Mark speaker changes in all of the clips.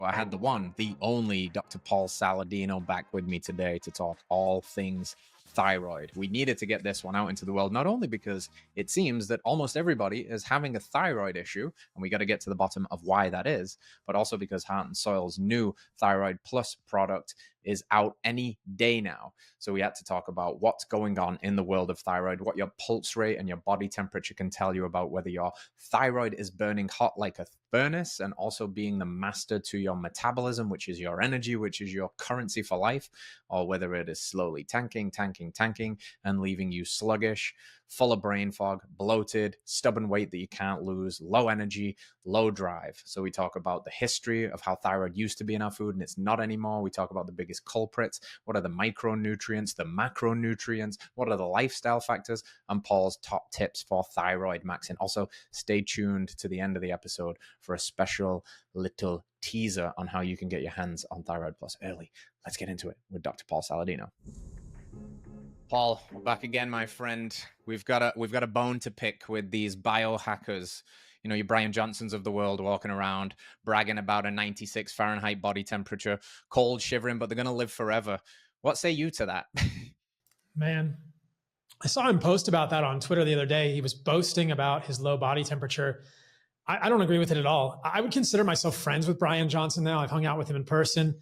Speaker 1: But I had the one, the only Dr. Paul Saladino back with me today to talk all things thyroid. We needed to get this one out into the world, not only because it seems that almost everybody is having a thyroid issue, and we got to get to the bottom of why that is, but also because Heart and Soil's new Thyroid Plus product is out any day now. So we had to talk about what's going on in the world of thyroid, what your pulse rate and your body temperature can tell you about whether your thyroid is burning hot like a furnace, and also being the master to your metabolism, which is your energy, which is your currency for life, or whether it is slowly tanking, and leaving you sluggish, full of brain fog, bloated, stubborn weight that you can't lose, low energy, low drive. So we talk about the history of how thyroid used to be in our food and it's not anymore. We talk about the biggest culprits. What are the micronutrients, the macronutrients? What are the lifestyle factors? And Paul's top tips for thyroid maxing. Also, stay tuned to the end of the episode for a special little teaser on how you can get your hands on Thyroid Plus early. Let's get into it with Dr. Paul Saladino. Paul, we're back again, my friend. We've got a bone to pick with these biohackers. You know, your Brian Johnsons of the world walking around bragging about a 96 Fahrenheit body temperature, cold, shivering, but they're going to live forever. What say you to that?
Speaker 2: Man, I saw him post about that on Twitter the other day. He was boasting about his low body temperature. I don't agree with it at all. I would consider myself friends with Brian Johnson now. I've hung out with him in person.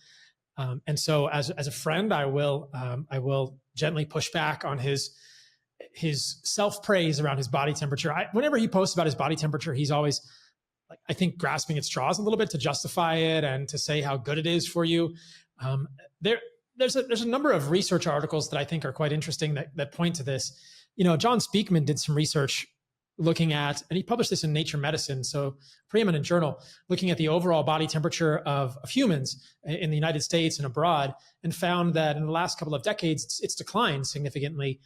Speaker 2: And so as a friend, I will gently push back on his self-praise around his body temperature. Whenever he posts about his body temperature, he's always, I think, grasping at straws a little bit to justify it and to say how good it is for you. There's a number of research articles that I think are quite interesting that point to this. You know, John Speakman did some research looking at, and he published this in Nature Medicine, so preeminent journal, looking at the overall body temperature of humans in the United States and abroad, and found that in the last couple of decades, it's declined significantly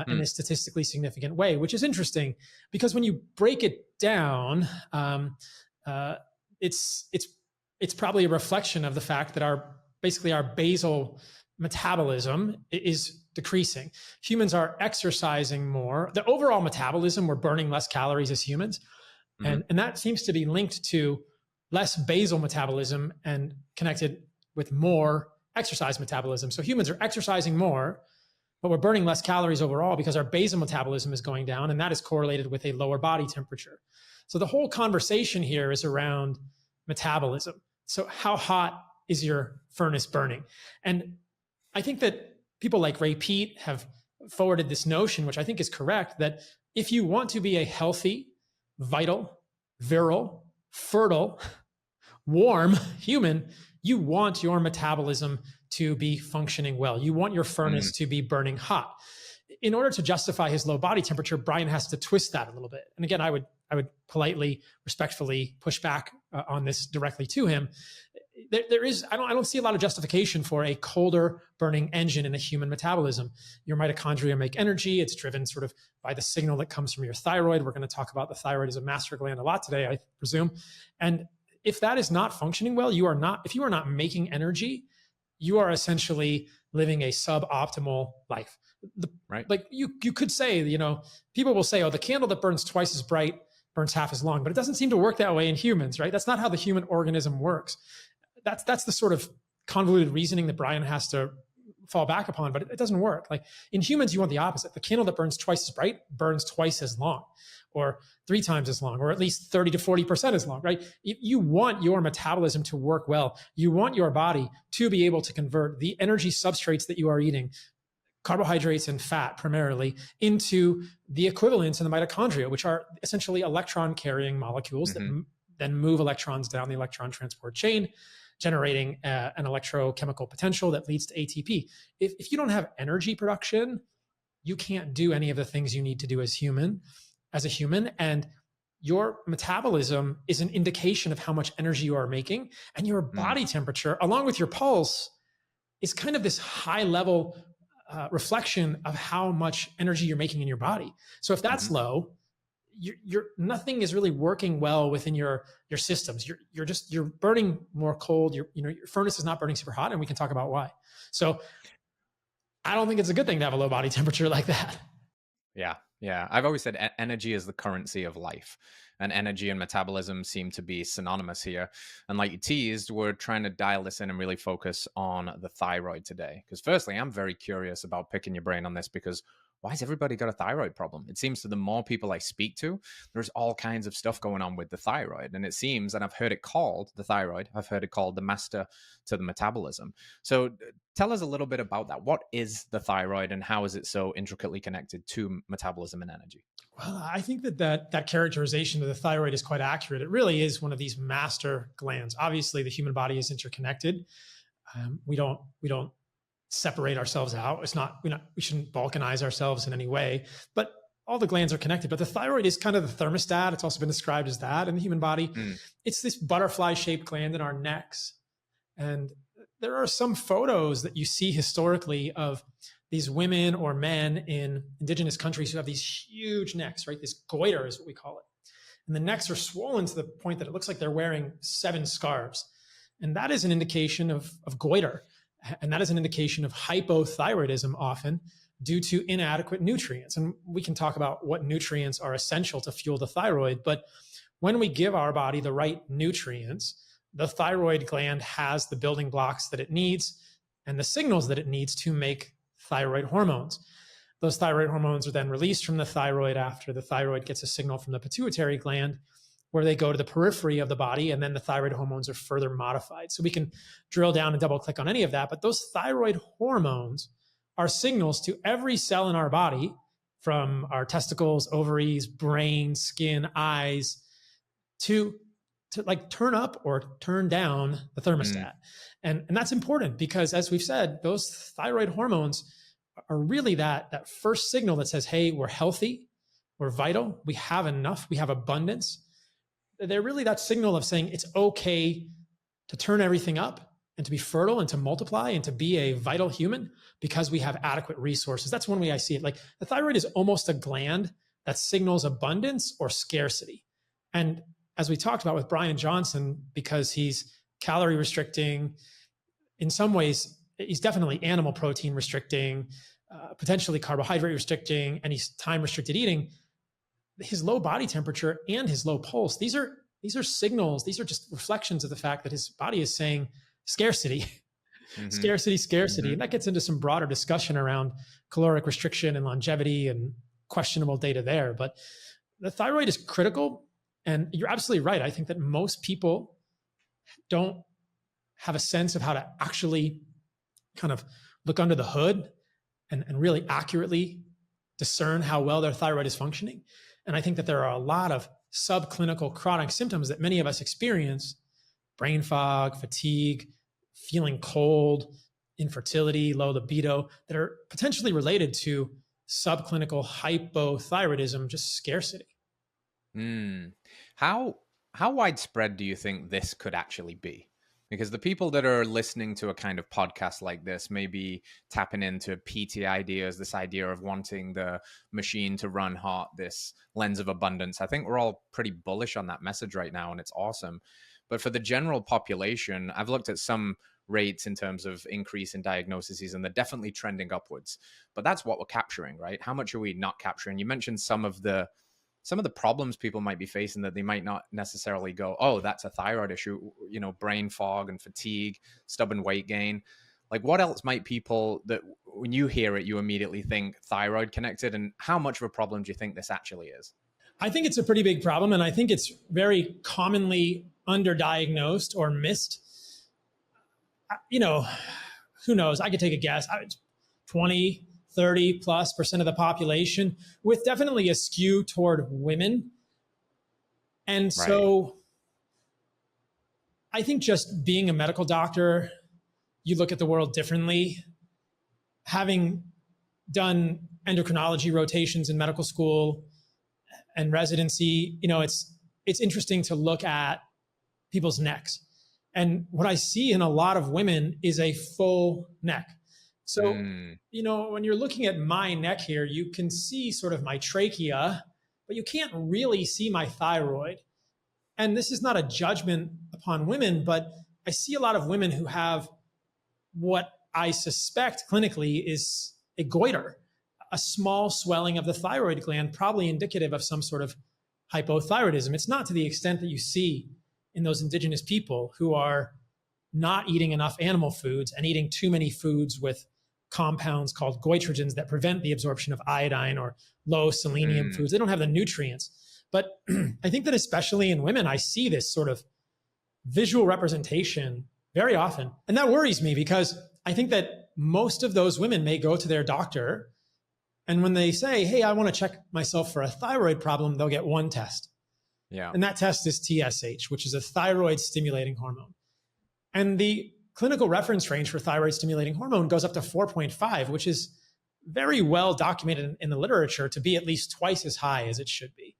Speaker 2: in a statistically significant way, which is interesting because when you break it down, it's probably a reflection of the fact that our basal metabolism is decreasing. Humans are exercising more. The overall metabolism, we're burning less calories as humans. And that seems to be linked to less basal metabolism and connected with more exercise metabolism. So humans are exercising more, but we're burning less calories overall because our basal metabolism is going down, and that is correlated with a lower body temperature. So the whole conversation here is around metabolism. So how hot is your furnace burning? And I think that people like Ray Peat have forwarded this notion, which I think is correct, that if you want to be a healthy, vital, virile, fertile, warm human, you want your metabolism to be functioning well. You want your furnace to be burning hot. In order to justify his low body temperature, Brian has to twist that a little bit. And again, I would politely, respectfully push back on this directly to him. I don't see a lot of justification for a colder burning engine in a human metabolism. Your mitochondria make energy. It's driven sort of by the signal that comes from your thyroid. We're going to talk about the thyroid as a master gland a lot today, I presume. And if that is not functioning well, if you are not making energy, you are essentially living a suboptimal life.
Speaker 1: Right.
Speaker 2: Like you could say, you know, people will say, oh, the candle that burns twice as bright burns half as long, but it doesn't seem to work that way in humans, right? That's not how the human organism works. That's the sort of convoluted reasoning that Brian has to fall back upon, but it doesn't work. Like in humans, you want the opposite. The candle that burns twice as bright burns twice as long, or 3 times as long, or at least 30 to 40% as long, right? You want your metabolism to work well. You want your body to be able to convert the energy substrates that you are eating, carbohydrates and fat primarily, into the equivalents in the mitochondria, which are essentially electron carrying molecules that then move electrons down the electron transport chain, generating an electrochemical potential that leads to ATP. If you don't have energy production, you can't do any of the things you need to do as a human. And your metabolism is an indication of how much energy you are making. And your body temperature, along with your pulse, is kind of this high level reflection of how much energy you're making in your body. So if that's low, you're nothing is really working well within your systems. You're burning more cold. Your furnace is not burning super hot, and we can talk about why. So I don't think it's a good thing to have a low body temperature like that.
Speaker 1: Yeah, Yeah, I've always said energy is the currency of life, and energy and metabolism seem to be synonymous here. And like you teased, we're trying to dial this in and really focus on the thyroid today. Because, firstly, I'm very curious about picking your brain on this because why has everybody got a thyroid problem? It seems to the more people I speak to, there's all kinds of stuff going on with the thyroid. And it seems, and I've heard it called the thyroid, I've heard it called the master to the metabolism. So, tell us a little bit about that. What is the thyroid and how is it so intricately connected to metabolism and energy?
Speaker 2: Well, I think that characterization of the thyroid is quite accurate. It really is one of these master glands. Obviously, the human body is interconnected. We don't separate ourselves out. It's not we shouldn't balkanize ourselves in any way. But all the glands are connected. But the thyroid is kind of the thermostat. It's also been described as that in the human body.
Speaker 1: Mm,
Speaker 2: It's this butterfly-shaped gland in our necks, and there are some photos that you see historically of these women or men in indigenous countries who have these huge necks, right? This goiter is what we call it. And the necks are swollen to the point that it looks like they're wearing 7 scarves. And that is an indication of goiter. And that is an indication of hypothyroidism often due to inadequate nutrients. And we can talk about what nutrients are essential to fuel the thyroid. But when we give our body the right nutrients, the thyroid gland has the building blocks that it needs and the signals that it needs to make thyroid hormones. Those thyroid hormones are then released from the thyroid after the thyroid gets a signal from the pituitary gland, where they go to the periphery of the body, and then the thyroid hormones are further modified. So we can drill down and double click on any of that, but those thyroid hormones are signals to every cell in our body, from our testicles, ovaries, brain, skin, eyes, to like turn up or turn down the
Speaker 1: mm,
Speaker 2: thermostat. And that's important because, as we've said, those thyroid hormones are really that first signal that says, hey, we're healthy, we're vital, we have enough, we have abundance. They're really that signal of saying it's okay to turn everything up and to be fertile and to multiply and to be a vital human because we have adequate resources. That's one way I see it. Like, the thyroid is almost a gland that signals abundance or scarcity. And as we talked about with Brian Johnson, because he's calorie restricting, in some ways, he's definitely animal protein restricting, potentially carbohydrate restricting, and he's time restricted eating. His low body temperature and his low pulse, these are signals, these are just reflections of the fact that his body is saying scarcity,
Speaker 1: mm-hmm,
Speaker 2: scarcity.
Speaker 1: mm-hmm.
Speaker 2: And that gets into some broader discussion around caloric restriction and longevity and questionable data there. But the thyroid is critical. And you're absolutely right. I think that most people don't have a sense of how to actually kind of look under the hood and really accurately discern how well their thyroid is functioning. And I think that there are a lot of subclinical chronic symptoms that many of us experience: brain fog, fatigue, feeling cold, infertility, low libido, that are potentially related to subclinical hypothyroidism, just scarcity.
Speaker 1: Mm. How widespread do you think this could actually be? Because the people that are listening to a kind of podcast like this may be tapping into PT ideas, this idea of wanting the machine to run hot, this lens of abundance. I think we're all pretty bullish on that message right now, and it's awesome. But for the general population, I've looked at some rates in terms of increase in diagnoses, and they're definitely trending upwards. But that's what we're capturing, right? How much are we not capturing? You mentioned some of the problems people might be facing that they might not necessarily go, oh, that's a thyroid issue, brain fog and fatigue, stubborn weight gain. Like, what else might people, that when you hear it, you immediately think thyroid connected? And how much of a problem do you think this actually is?
Speaker 2: I think it's a pretty big problem, and I think it's very commonly underdiagnosed or missed. You know, who knows? I could take a guess. 20, 30+% of the population, with definitely a skew toward women. And
Speaker 1: Right.
Speaker 2: so I think just being a medical doctor, you look at the world differently. Having done endocrinology rotations in medical school and residency, it's interesting to look at people's necks. And what I see in a lot of women is a full neck. So,
Speaker 1: Mm,
Speaker 2: when you're looking at my neck here, you can see sort of my trachea, but you can't really see my thyroid. And this is not a judgment upon women, but I see a lot of women who have what I suspect clinically is a goiter, a small swelling of the thyroid gland, probably indicative of some sort of hypothyroidism. It's not to the extent that you see in those indigenous people who are not eating enough animal foods and eating too many foods with compounds called goitrogens that prevent the absorption of iodine, or low selenium foods. They don't have the nutrients. But I think that especially in women, I see this sort of visual representation very often. And that worries me, because I think that most of those women may go to their doctor, and when they say, hey, I want to check myself for a thyroid problem, they'll get one test.
Speaker 1: Yeah.
Speaker 2: And that test is TSH, which is a thyroid stimulating hormone. And the clinical reference range for thyroid stimulating hormone goes up to 4.5, which is very well documented in the literature to be at least twice as high as it should be.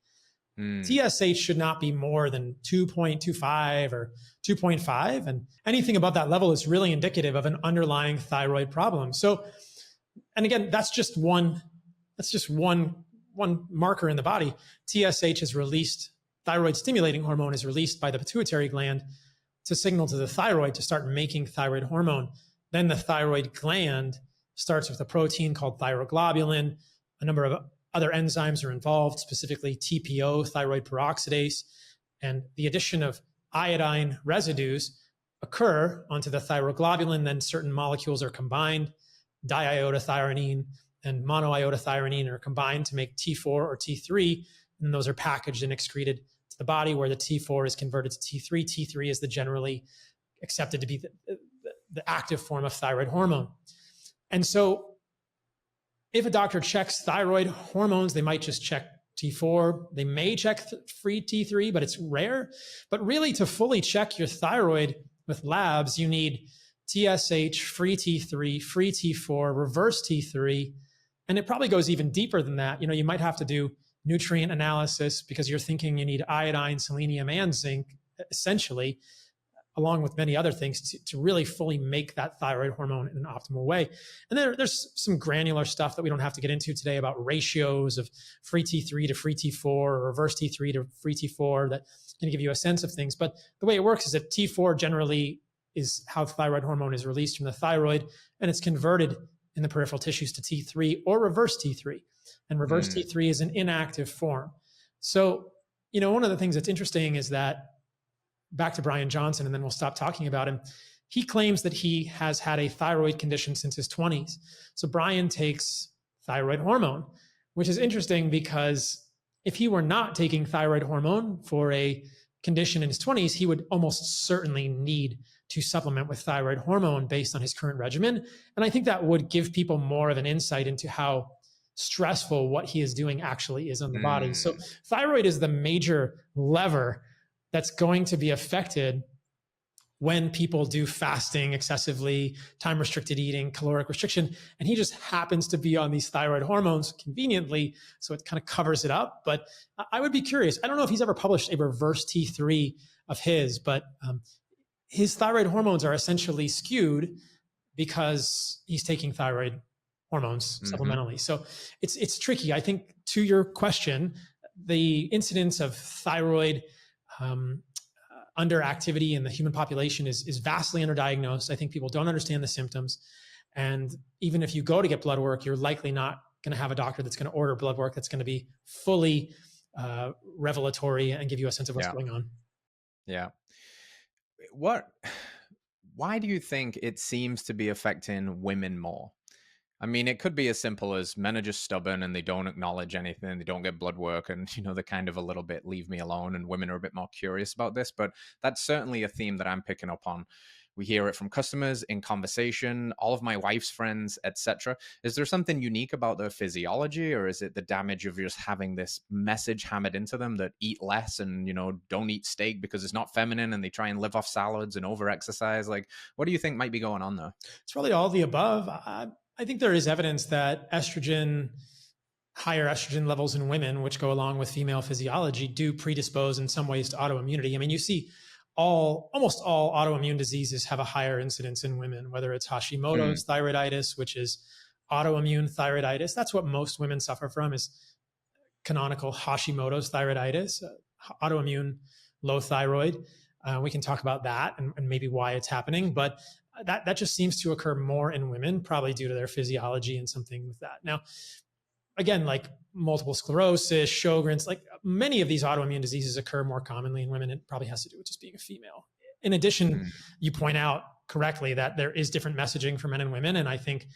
Speaker 2: TSH should not be more than 2.25 or 2.5. And anything above that level is really indicative of an underlying thyroid problem. So, and again, that's just one marker in the body. TSH is released, thyroid stimulating hormone is released by the pituitary gland to signal to the thyroid to start making thyroid hormone. Then the thyroid gland starts with a protein called thyroglobulin. A number of other enzymes are involved, specifically TPO, thyroid peroxidase, and the addition of iodine residues occur onto the thyroglobulin. Then certain molecules are combined. Diiodothyronine and monoiodothyronine are combined to make T4 or T3, and those are packaged and excreted to the body, where the T4 is converted to T3. T3 is the generally accepted to be the active form of thyroid hormone. And so if a doctor checks thyroid hormones, they might just check T4. They may check free T3, but it's rare. But really, to fully check your thyroid with labs, you need TSH, free T3, free T4, reverse T3. And it probably goes even deeper than that. You might have to do nutrient analysis, because you're thinking you need iodine, selenium, and zinc, essentially, along with many other things to really fully make that thyroid hormone in an optimal way. And then there's some granular stuff that we don't have to get into today about ratios of free T3 to free T4 or reverse T3 to free T4 that can give you a sense of things. But the way it works is that T4 generally is how thyroid hormone is released from the thyroid, and it's converted in the peripheral tissues to T3 or reverse T3. And reverse T3 is an inactive form. So, one of the things that's interesting is that, back to Brian Johnson, and then we'll stop talking about him, he claims that he has had a thyroid condition since his 20s. So Brian takes thyroid hormone, which is interesting, because if he were not taking thyroid hormone for a condition in his 20s, he would almost certainly need to supplement with thyroid hormone based on his current regimen. And I think that would give people more of an insight into how stressful what he is doing actually is on the body. So thyroid is the major lever that's going to be affected when people do fasting excessively, time restricted eating, caloric restriction. And he just happens to be on these thyroid hormones conveniently, so it kind of covers it up. But I would be curious. I don't know if he's ever published a reverse T3 of his, but his thyroid hormones are essentially skewed because he's taking thyroid hormones supplementally. So it's tricky. I think, to your question, the incidence of thyroid underactivity in the human population is vastly underdiagnosed. I think people don't understand the symptoms. And even if you go to get blood work, you're likely not going to have a doctor that's going to order blood work that's going to be fully revelatory and give you a sense of what's going on.
Speaker 1: Yeah. Why do you think it seems to be affecting women more? I mean, it could be as simple as men are just stubborn and they don't acknowledge anything. They don't get blood work, and, they're kind of a little bit leave me alone, and women are a bit more curious about this. But that's certainly a theme that I'm picking up on. We hear it from customers in conversation, all of my wife's friends, etc. Is there something unique about their physiology, or is it the damage of just having this message hammered into them that eat less and, don't eat steak because it's not feminine, and they try and live off salads and over-exercise? Like, what do you think might be going on there?
Speaker 2: It's probably all the above. I think there is evidence that higher estrogen levels in women, which go along with female physiology, do predispose in some ways to autoimmunity. I mean, you see almost all autoimmune diseases have a higher incidence in women, whether it's Hashimoto's thyroiditis, which is autoimmune thyroiditis. That's what most women suffer from, is canonical Hashimoto's thyroiditis, autoimmune low thyroid. We can talk about that and maybe why it's happening, but that just seems to occur more in women, probably due to their physiology and something with that. Now, again, like multiple sclerosis, Sjogren's, like many of these autoimmune diseases occur more commonly in women. It probably has to do with just being a female. In addition,
Speaker 1: Mm.
Speaker 2: you point out correctly that there is different messaging for men and women. And I think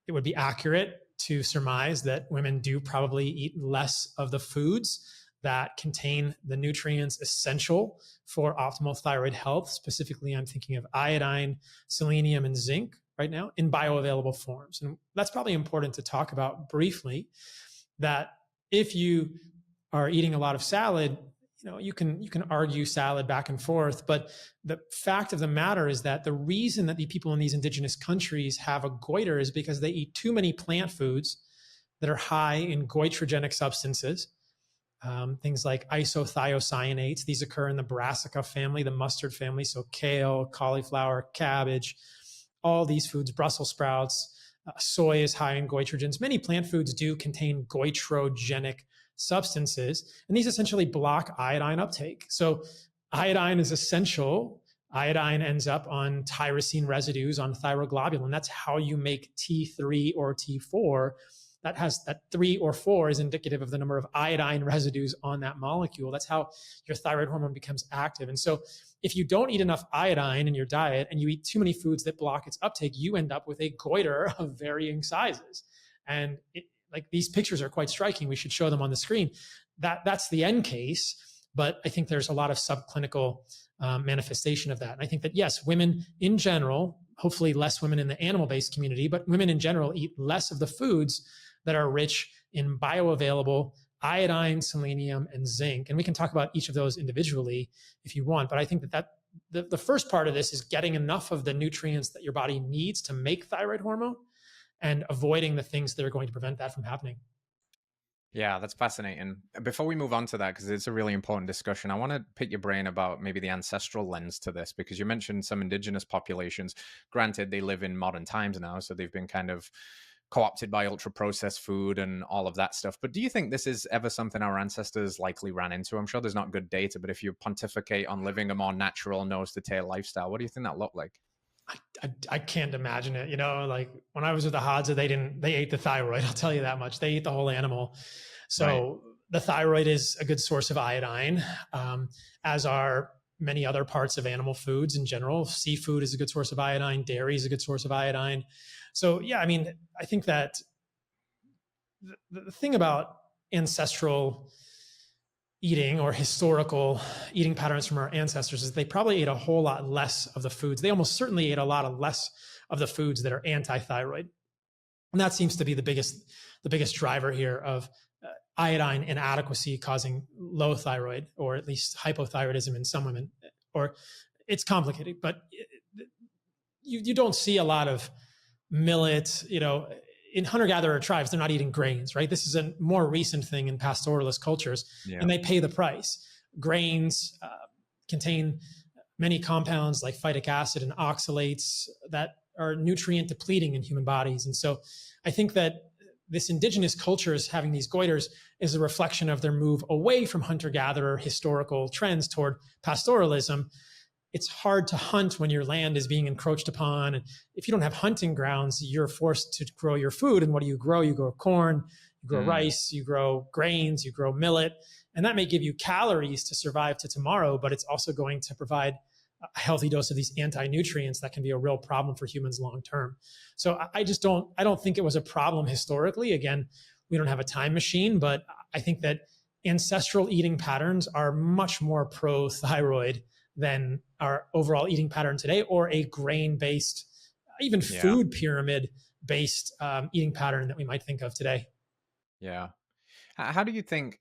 Speaker 2: it would be accurate to surmise that women do probably eat less of the foods that contain the nutrients essential for optimal thyroid health. Specifically, I'm thinking of iodine, selenium, and zinc right now in bioavailable forms. And that's probably important to talk about briefly, that if you are eating a lot of salad, you can argue salad back and forth, but the fact of the matter is that the reason that the people in these indigenous countries have a goiter is because they eat too many plant foods that are high in goitrogenic substances. Things like isothiocyanates. These occur in the brassica family, the mustard family. So kale, cauliflower, cabbage, all these foods, Brussels sprouts, soy is high in goitrogens. Many plant foods do contain goitrogenic substances, and these essentially block iodine uptake. So iodine is essential. Iodine ends up on tyrosine residues on thyroglobulin. That's how you make T3 or T4. That 3 or 4 is indicative of the number of iodine residues on that molecule. That's how your thyroid hormone becomes active. And so if you don't eat enough iodine in your diet and you eat too many foods that block its uptake, you end up with a goiter of varying sizes. And like these pictures are quite striking. We should show them on the screen. That's the end case, but I think there's a lot of subclinical manifestation of that. And I think that, yes, women in general, hopefully less women in the animal-based community, but women in general eat less of the foods that are rich in bioavailable iodine, selenium, and zinc. And we can talk about each of those individually if you want. But I think that the first part of this is getting enough of the nutrients that your body needs to make thyroid hormone and avoiding the things that are going to prevent that from happening.
Speaker 1: Yeah, that's fascinating. Before we move on to that, because it's a really important discussion, I want to pick your brain about maybe the ancestral lens to this, because you mentioned some indigenous populations. Granted, they live in modern times now, so they've been kind of co-opted by ultra processed food and all of that stuff. But do you think this is ever something our ancestors likely ran into? I'm sure there's not good data, but if you pontificate on living a more natural nose to tail lifestyle, what do you think that looked like?
Speaker 2: I can't imagine it. Like when I was with the Hadza, they ate the thyroid. I'll tell you that much. They eat the whole animal.
Speaker 1: Right.
Speaker 2: So the thyroid is a good source of iodine, as are many other parts of animal foods in general. Seafood is a good source of iodine. Dairy is a good source of iodine. So yeah, I mean, I think that the thing about ancestral eating or historical eating patterns from our ancestors is they probably ate a whole lot less of the foods. They almost certainly ate a lot of less of the foods that are anti-thyroid. And that seems to be the biggest driver here of iodine inadequacy causing low thyroid, or at least hypothyroidism in some women. Or it's complicated, but you don't see a lot of millet, in hunter-gatherer tribes, they're not eating grains, right? This is a more recent thing in pastoralist cultures,
Speaker 1: Yeah.
Speaker 2: and they pay the price. Grains contain many compounds like phytic acid and oxalates that are nutrient depleting in human bodies. And so I think that this indigenous cultures having these goiters is a reflection of their move away from hunter-gatherer historical trends toward pastoralism. It's hard to hunt when your land is being encroached upon. And if you don't have hunting grounds, you're forced to grow your food. And what do? You grow corn, you grow rice, you grow grains, you grow millet. And that may give you calories to survive to tomorrow, but it's also going to provide a healthy dose of these anti-nutrients that can be a real problem for humans long term. So I don't think it was a problem historically. Again, we don't have a time machine, but I think that ancestral eating patterns are much more pro-thyroid than our overall eating pattern today, or a grain-based, even food pyramid-based eating pattern that we might think of today.
Speaker 1: Yeah. How do you think,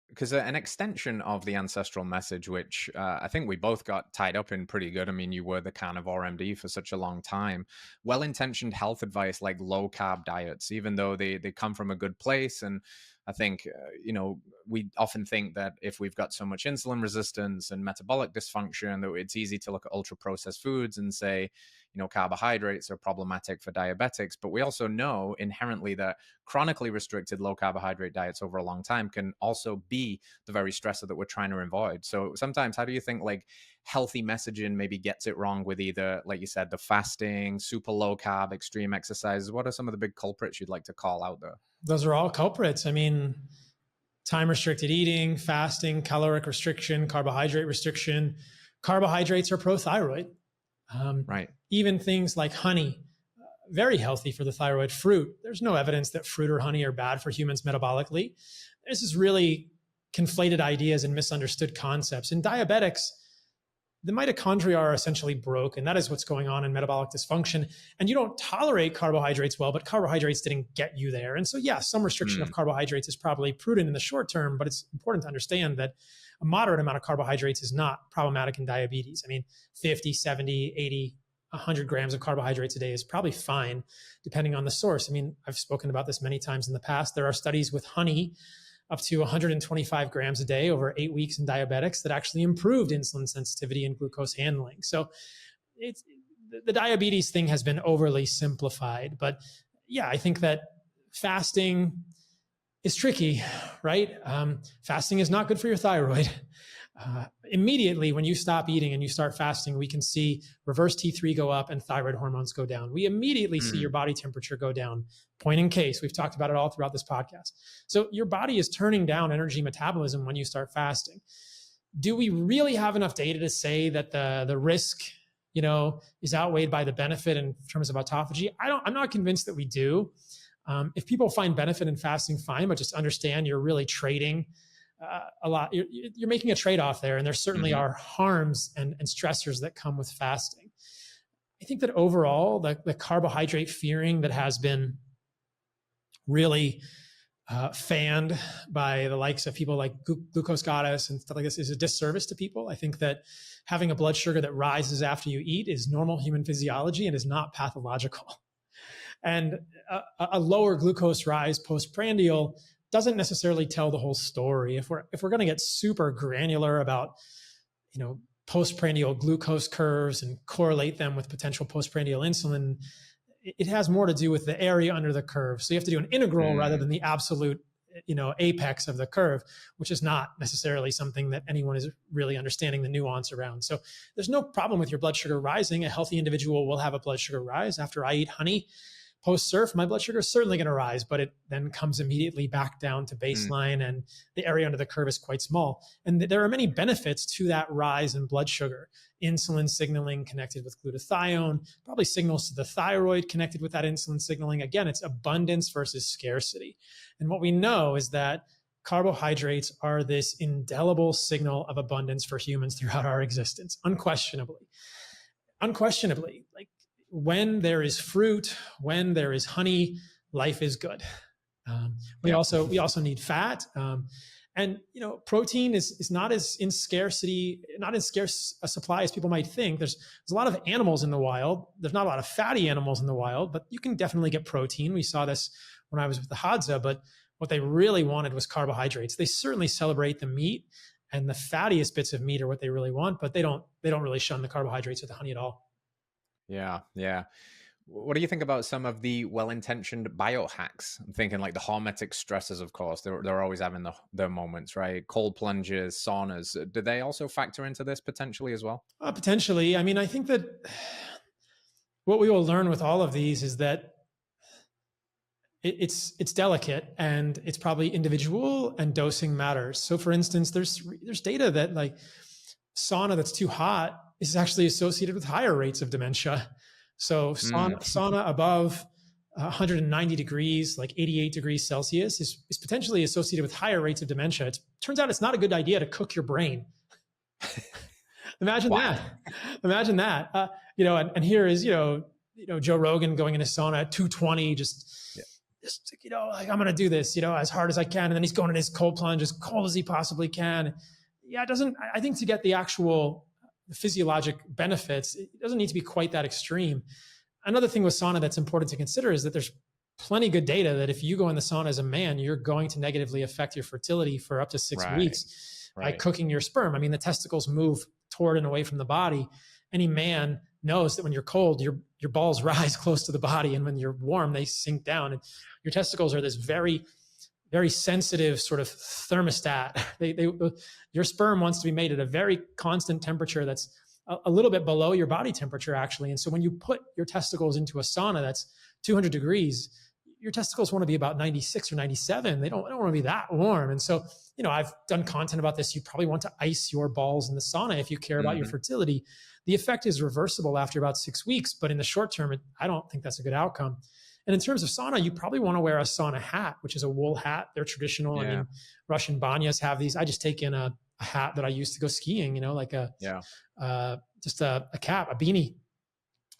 Speaker 1: because an extension of the ancestral message, which I think we both got tied up in pretty good. I mean, you were the carnivore MD for such a long time. Well-intentioned health advice like low-carb diets, even though they come from a good place. And I think, we often think that if we've got so much insulin resistance and metabolic dysfunction, that it's easy to look at ultra-processed foods and say, carbohydrates are problematic for diabetics. But we also know inherently that chronically restricted low carbohydrate diets over a long time can also be the very stressor that we're trying to avoid. So sometimes, how do you think, like, healthy messaging maybe gets it wrong with either, like you said, the fasting, super low carb, extreme exercises? What are some of the big culprits you'd like to call out there?
Speaker 2: Those are all culprits. I mean, time restricted eating, fasting, caloric restriction, carbohydrate restriction. Carbohydrates are pro-thyroid.
Speaker 1: Right.
Speaker 2: Even things like honey, very healthy for the thyroid. Fruit, there's no evidence that fruit or honey are bad for humans metabolically. This is really conflated ideas and misunderstood concepts. In diabetics, the mitochondria are essentially broken. That is what's going on in metabolic dysfunction. And you don't tolerate carbohydrates well, but carbohydrates didn't get you there. And so, yeah, some restriction of carbohydrates is probably prudent in the short term, but it's important to understand that a moderate amount of carbohydrates is not problematic in diabetes. I mean, 50, 70, 80, 100 grams of carbohydrates a day is probably fine, depending on the source. I mean, I've spoken about this many times in the past. There are studies with honey up to 125 grams a day over 8 weeks in diabetics that actually improved insulin sensitivity and glucose handling. So the diabetes thing has been overly simplified. But yeah, I think that fasting is tricky, right? Fasting is not good for your thyroid. Immediately when you stop eating and you start fasting, we can see reverse T3 go up and thyroid hormones go down. We immediately see your body temperature go down. Point in case, we've talked about it all throughout this podcast. So your body is turning down energy metabolism when you start fasting. Do we really have enough data to say that the risk, is outweighed by the benefit in terms of autophagy? I'm not convinced that we do. If people find benefit in fasting, fine, but just understand you're really trading a lot. You're making a trade-off there, and there certainly are harms and stressors that come with fasting. I think that overall, the carbohydrate fearing that has been really fanned by the likes of people like Glucose Goddess and stuff like this is a disservice to people. I think that having a blood sugar that rises after you eat is normal human physiology and is not pathological. And a lower glucose rise postprandial doesn't necessarily tell the whole story. If we're going to get super granular about, postprandial glucose curves and correlate them with potential postprandial insulin, it has more to do with the area under the curve. So you have to do an integral rather than the absolute, apex of the curve, which is not necessarily something that anyone is really understanding the nuance around. So there's no problem with your blood sugar rising. A healthy individual will have a blood sugar rise. After I eat honey, post-surf, my blood sugar is certainly going to rise, but it then comes immediately back down to baseline, and the area under the curve is quite small. And there are many benefits to that rise in blood sugar. Insulin signaling connected with glutathione, probably signals to the thyroid connected with that insulin signaling. Again, it's abundance versus scarcity. And what we know is that carbohydrates are this indelible signal of abundance for humans throughout our existence, unquestionably. Like, when there is fruit, when there is honey, life is good. We also need fat, and protein is not as in scarcity, not in scarce a supply as people might think. There's a lot of animals in the wild. There's not a lot of fatty animals in the wild, but you can definitely get protein. We saw this when I was with the Hadza, but what they really wanted was carbohydrates. They certainly celebrate the meat, and the fattiest bits of meat are what they really want, but they don't really shun the carbohydrates or the honey at all.
Speaker 1: Yeah, yeah. What do you think about some of the well-intentioned biohacks? I'm thinking like the hormetic stresses, of course. They're always having their moments, right? Cold plunges, saunas. Do they also factor into this potentially as well?
Speaker 2: Potentially. I mean, I think that what we will learn with all of these is that it's delicate, and it's probably individual, and dosing matters. So for instance, there's data that like sauna that's too hot is actually associated with higher rates of dementia. So sauna above 190 degrees, like 88 degrees Celsius, is potentially associated with higher rates of dementia. It turns out it's not a good idea to cook your brain. Imagine that. And here is, Joe Rogan going in a sauna at 220, just like, I'm going to do this, as hard as I can. And then he's going in his cold plunge as cold as he possibly can. Yeah, I think to get the actual physiologic benefits, it doesn't need to be quite that extreme. Another thing with sauna that's important to consider is that there's plenty good data that if you go in the sauna as a man, you're going to negatively affect your fertility for up to 6 weeks by cooking your sperm. I mean, the testicles move toward and away from the body. Any man knows that when you're cold, your balls rise close to the body, and when you're warm, they sink down. And your testicles are this very very sensitive sort of thermostat. Your sperm wants to be made at a very constant temperature that's a little bit below your body temperature, actually. And so when you put your testicles into a sauna that's 200 degrees, your testicles want to be about 96 or 97. They don't want to be that warm. And so, I've done content about this. You probably want to ice your balls in the sauna if you care about your
Speaker 1: Hmm.
Speaker 2: fertility. The effect is reversible after about 6 weeks, but in the short term, I don't think that's a good outcome. And in terms of sauna, you probably want to wear a sauna hat, which is a wool hat. They're traditional. I
Speaker 1: Yeah.
Speaker 2: mean, Russian banyas have these. I just take in a hat that I used to go skiing, like
Speaker 1: Yeah.
Speaker 2: just a cap, a beanie,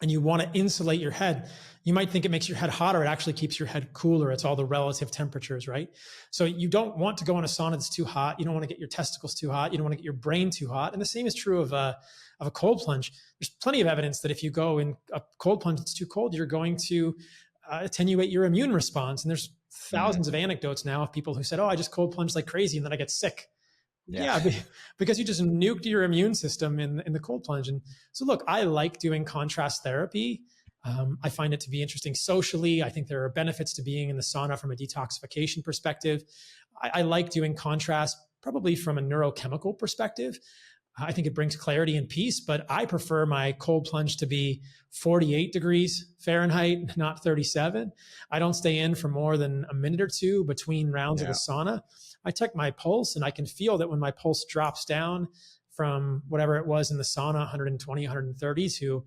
Speaker 2: and you want to insulate your head. You might think it makes your head hotter. It actually keeps your head cooler. It's all the relative temperatures, right? So you don't want to go in a sauna that's too hot. You don't want to get your testicles too hot. You don't want to get your brain too hot. And the same is true of a cold plunge. There's plenty of evidence that if you go in a cold plunge that's too cold, you're going to attenuate your immune response. And there's
Speaker 1: Mm.
Speaker 2: thousands of anecdotes now of people who said, "Oh, I just cold plunged like crazy and then I get sick."
Speaker 1: Yeah.
Speaker 2: Yeah, because you just nuked your immune system in the cold plunge. And so, look, I like doing contrast therapy. I find it to be interesting socially. I think there are benefits to being in the sauna from a detoxification perspective. I like doing contrast probably from a neurochemical perspective. I think it brings clarity and peace, but I prefer my cold plunge to be 48 degrees Fahrenheit, not 37. I don't stay in for more than a minute or two between rounds of the
Speaker 1: Yeah.
Speaker 2: sauna. I check my pulse and I can feel that when my pulse drops down from whatever it was in the sauna, 120, 130 to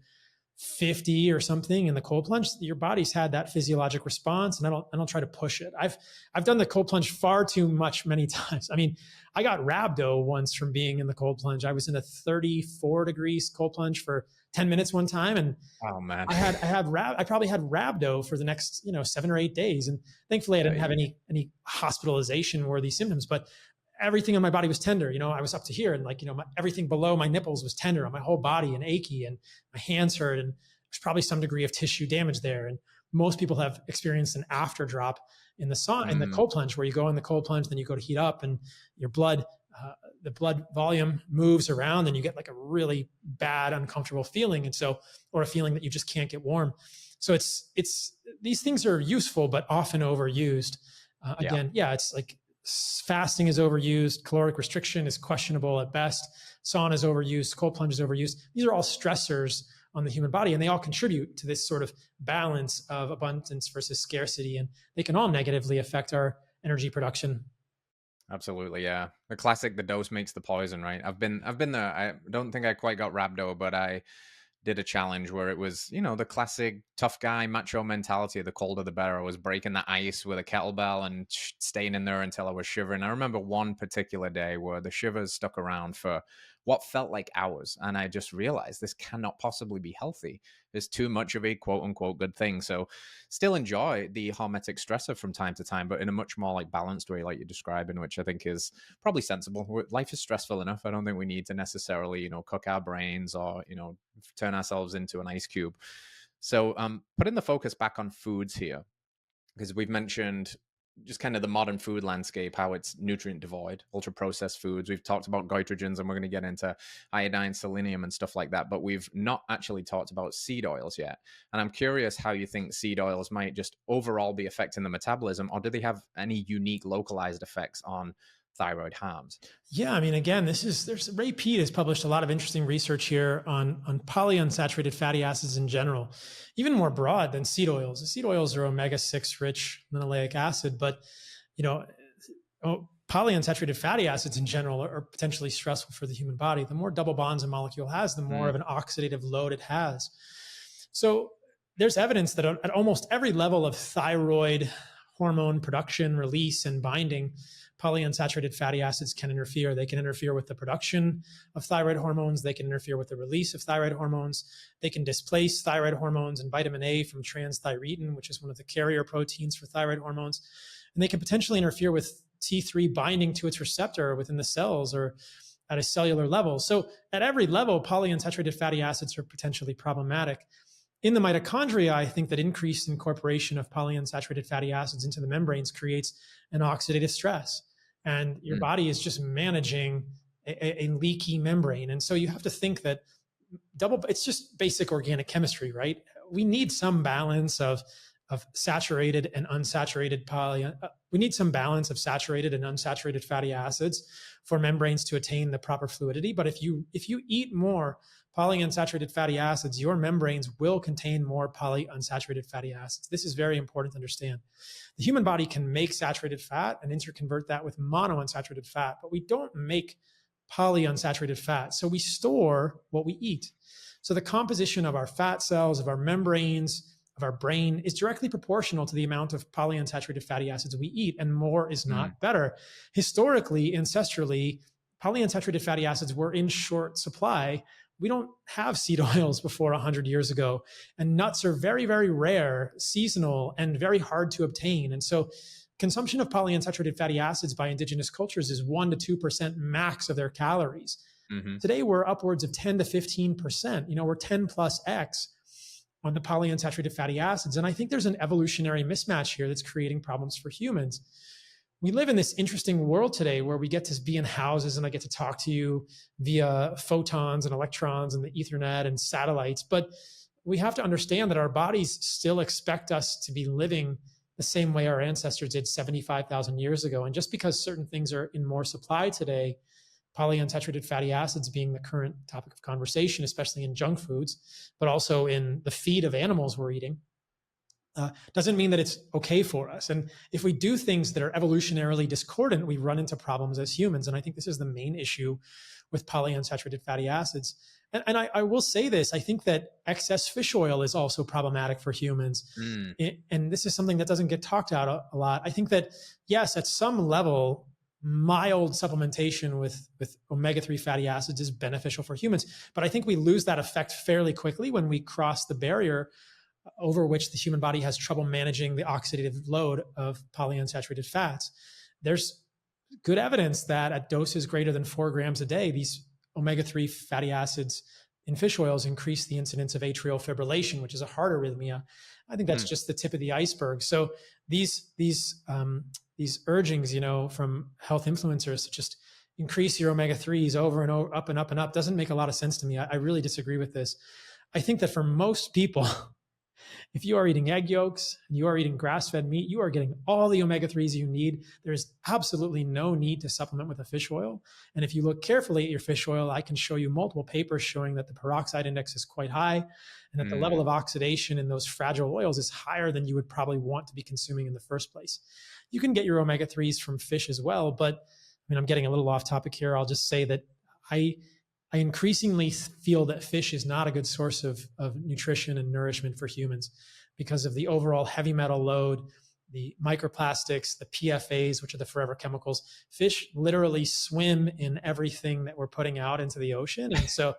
Speaker 2: 50 or something in the cold plunge, your body's had that physiologic response, and I don't try to push it. I've done the cold plunge far too much many times. I mean, I got rhabdo once from being in the cold plunge. I was in a 34 degrees cold plunge for 10 minutes one time, and
Speaker 1: Oh man.
Speaker 2: I probably had rhabdo for the next 7 or 8 days, and thankfully I didn't have
Speaker 1: Yeah.
Speaker 2: any hospitalization worthy symptoms, but everything on my body was tender. I was up to here, and everything below my nipples was tender on my whole body and achy, and my hands hurt, and there's probably some degree of tissue damage there. And most people have experienced an after drop in the sauna, in the
Speaker 1: Mm.
Speaker 2: cold plunge, where you go in the cold plunge, then you go to heat up, and your blood, the blood volume moves around, and you get like a really bad, uncomfortable feeling, and so, or a feeling that you just can't get warm. So it's these things are useful, but often overused.
Speaker 1: Yeah.
Speaker 2: Again, yeah, it's like fasting is overused, caloric restriction is questionable at best, sauna is overused, cold plunge is overused. These are all stressors on the human body, and they all contribute to this sort of balance of abundance versus scarcity, and they can all negatively affect our energy production.
Speaker 1: Absolutely, yeah. The classic, the dose makes the poison, right? I've been there. I don't think I quite got rhabdo, but I did a challenge where it was, the classic tough guy macho mentality. The colder the better. I was breaking the ice with a kettlebell and staying in there until I was shivering. I remember one particular day where the shivers stuck around for what felt like hours, and I just realized this cannot possibly be healthy. There's too much of a quote unquote good thing. So still enjoy the hormetic stressor from time to time, but in a much more like balanced way, like you're describing, which I think is probably sensible. Life is stressful enough. I don't think we need to necessarily, cook our brains or, turn ourselves into an ice cube. So putting the focus back on foods here, because we've mentioned just kind of the modern food landscape, how it's nutrient devoid, ultra processed foods. We've talked about goitrogens, and we're going to get into iodine, selenium, and stuff like that. But we've not actually talked about seed oils yet. And I'm curious how you think seed oils might just overall be affecting the metabolism, or do they have any unique localized effects on thyroid harms?
Speaker 2: Yeah, I mean, again, there's Ray Peat has published a lot of interesting research here on polyunsaturated fatty acids in general, even more broad than seed oils. The seed oils are omega-6 rich linoleic acid, but you know, polyunsaturated fatty acids in general are potentially stressful for the human body. The more double bonds a molecule has, the more
Speaker 1: Mm.
Speaker 2: of an oxidative load it has. So there's evidence that at almost every level of thyroid hormone production, release, and binding, polyunsaturated fatty acids can interfere. They can interfere with the production of thyroid hormones. They can interfere with the release of thyroid hormones. They can displace thyroid hormones and vitamin A from transthyretin, which is one of the carrier proteins for thyroid hormones. And they can potentially interfere with T3 binding to its receptor within the cells or at a cellular level. So at every level, polyunsaturated fatty acids are potentially problematic. In the mitochondria, I think that increased incorporation of polyunsaturated fatty acids into the membranes creates an oxidative stress. And your
Speaker 1: Mm.
Speaker 2: body is just managing a leaky membrane. And so you have to think that it's just basic organic chemistry, right? We need some balance of saturated and unsaturated We need some balance of saturated and unsaturated fatty acids for membranes to attain the proper fluidity. But if you eat more polyunsaturated fatty acids, your membranes will contain more polyunsaturated fatty acids. This is very important to understand. The human body can make saturated fat and interconvert that with monounsaturated fat, but we don't make polyunsaturated fat. So we store what we eat. So the composition of our fat cells, of our membranes, of our brain is directly proportional to the amount of polyunsaturated fatty acids we eat, and more is
Speaker 1: Mm.
Speaker 2: not better. Historically, ancestrally, polyunsaturated fatty acids were in short supply. We don't have seed oils before 100 years ago, and nuts are very, very rare, seasonal, and very hard to obtain. And so consumption of polyunsaturated fatty acids by indigenous cultures is 1 to 2% max of their calories.
Speaker 1: Hmm.
Speaker 2: Today, we're upwards of 10 to 15%. We're 10 plus X on the polyunsaturated fatty acids. And I think there's an evolutionary mismatch here that's creating problems for humans. We live in this interesting world today where we get to be in houses and I get to talk to you via photons and electrons and the Ethernet and satellites. But we have to understand that our bodies still expect us to be living the same way our ancestors did 75,000 years ago. And just because certain things are in more supply today, polyunsaturated fatty acids being the current topic of conversation, especially in junk foods, but also in the feed of animals we're eating, doesn't mean that it's okay for us. And if we do things that are evolutionarily discordant, we run into problems as humans. And I think this is the main issue with polyunsaturated fatty acids. And I will say this, I think that excess fish oil is also problematic for humans.
Speaker 1: Mm.
Speaker 2: And this is something that doesn't get talked about a lot. I think that, yes, at some level, mild supplementation with omega-3 fatty acids is beneficial for humans. But I think we lose that effect fairly quickly when we cross the barrier over which the human body has trouble managing the oxidative load of polyunsaturated fats. There's good evidence that at doses greater than 4 grams a day, these omega-3 fatty acids in fish oils increase the incidence of atrial fibrillation, which is a heart arrhythmia. I think that's just the tip of the iceberg. So these urgings, from health influencers to just increase your omega-3s over and over, up and up and up, doesn't make a lot of sense to me. I really disagree with this. I think that for most people, if you are eating egg yolks and you are eating grass-fed meat, you are getting all the omega-3s you need. There's absolutely no need to supplement with a fish oil. And if you look carefully at your fish oil, I can show you multiple papers showing that the peroxide index is quite high and that the level of oxidation in those fragile oils is higher than you would probably want to be consuming in the first place. You can get your omega-3s from fish as well, but I'm getting a little off topic here. I'll just say that I increasingly feel that fish is not a good source of nutrition and nourishment for humans because of the overall heavy metal load, the microplastics, the PFAs, which are the forever chemicals. Fish literally swim in everything that we're putting out into the ocean. And so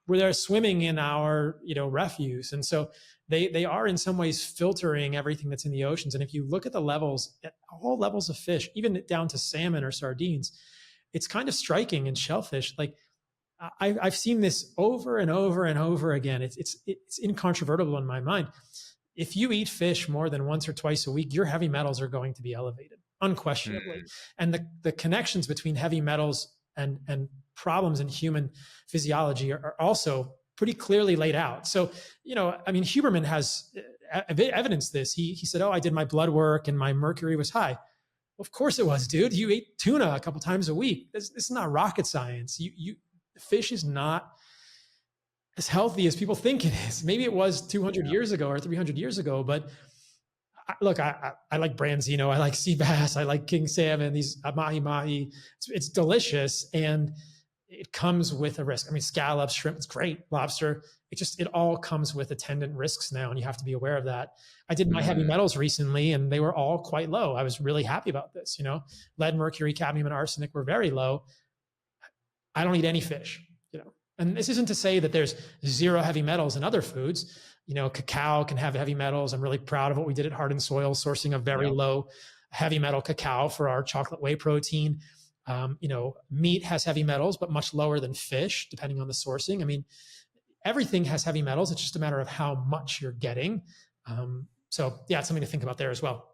Speaker 2: they're swimming in our, refuse. And so they are in some ways filtering everything that's in the oceans. And if you look at the levels, at all levels of fish, even down to salmon or sardines, it's kind of striking in shellfish. Like, I've seen this over and over and over again. It's incontrovertible in my mind. If you eat fish more than once or twice a week, your heavy metals are going to be elevated, unquestionably. And the connections between heavy metals and problems in human physiology are also pretty clearly laid out. So, Huberman has evidenced this. He said, "Oh, I did my blood work and my mercury was high." Well, of course it was, dude. You ate tuna a couple times a week. This is not rocket science. Fish is not as healthy as people think it is. Maybe it was 200 years ago or 300 years ago, but look, I like branzino, I like sea bass, I like king salmon, these mahi. It's delicious and it comes with a risk. Scallops, shrimp, it's great. Lobster, it all comes with attendant risks now, and you have to be aware of that. I did my heavy metals recently, and they were all quite low. I was really happy about this. Lead, mercury, cadmium, and arsenic were very low. I don't eat any fish, and this isn't to say that there's zero heavy metals in other foods. Cacao can have heavy metals. I'm really proud of what we did at Heart and Soil, sourcing a very low heavy metal cacao for our chocolate whey protein. Meat has heavy metals, but much lower than fish, depending on the sourcing. Everything has heavy metals. It's just a matter of how much you're getting. So yeah, it's something to think about there as well.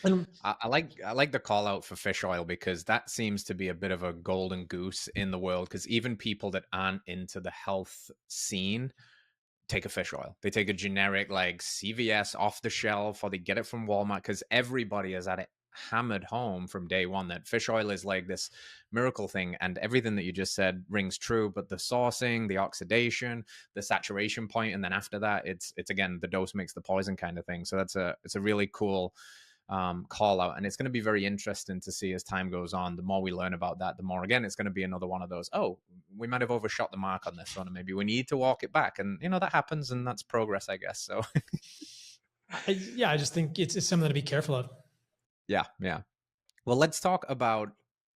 Speaker 2: And
Speaker 1: I like the call out for fish oil because that seems to be a bit of a golden goose in the world, because even people that aren't into the health scene take a fish oil. They take a generic like CVS off the shelf, or they get it from Walmart, because everybody has hammered home from day one that fish oil is like this miracle thing, and everything that you just said rings true. But the sourcing, the oxidation, the saturation point, and then after that, it's again the dose makes the poison kind of thing. So it's a really cool call out, and it's going to be very interesting to see as time goes on. The more we learn about that, the more again it's going to be another one of those, oh, we might have overshot the mark on this one and maybe we need to walk it back, and that happens, and that's progress, I guess. So
Speaker 2: Yeah, I just think it's something to be careful of.
Speaker 1: yeah. Well, let's talk about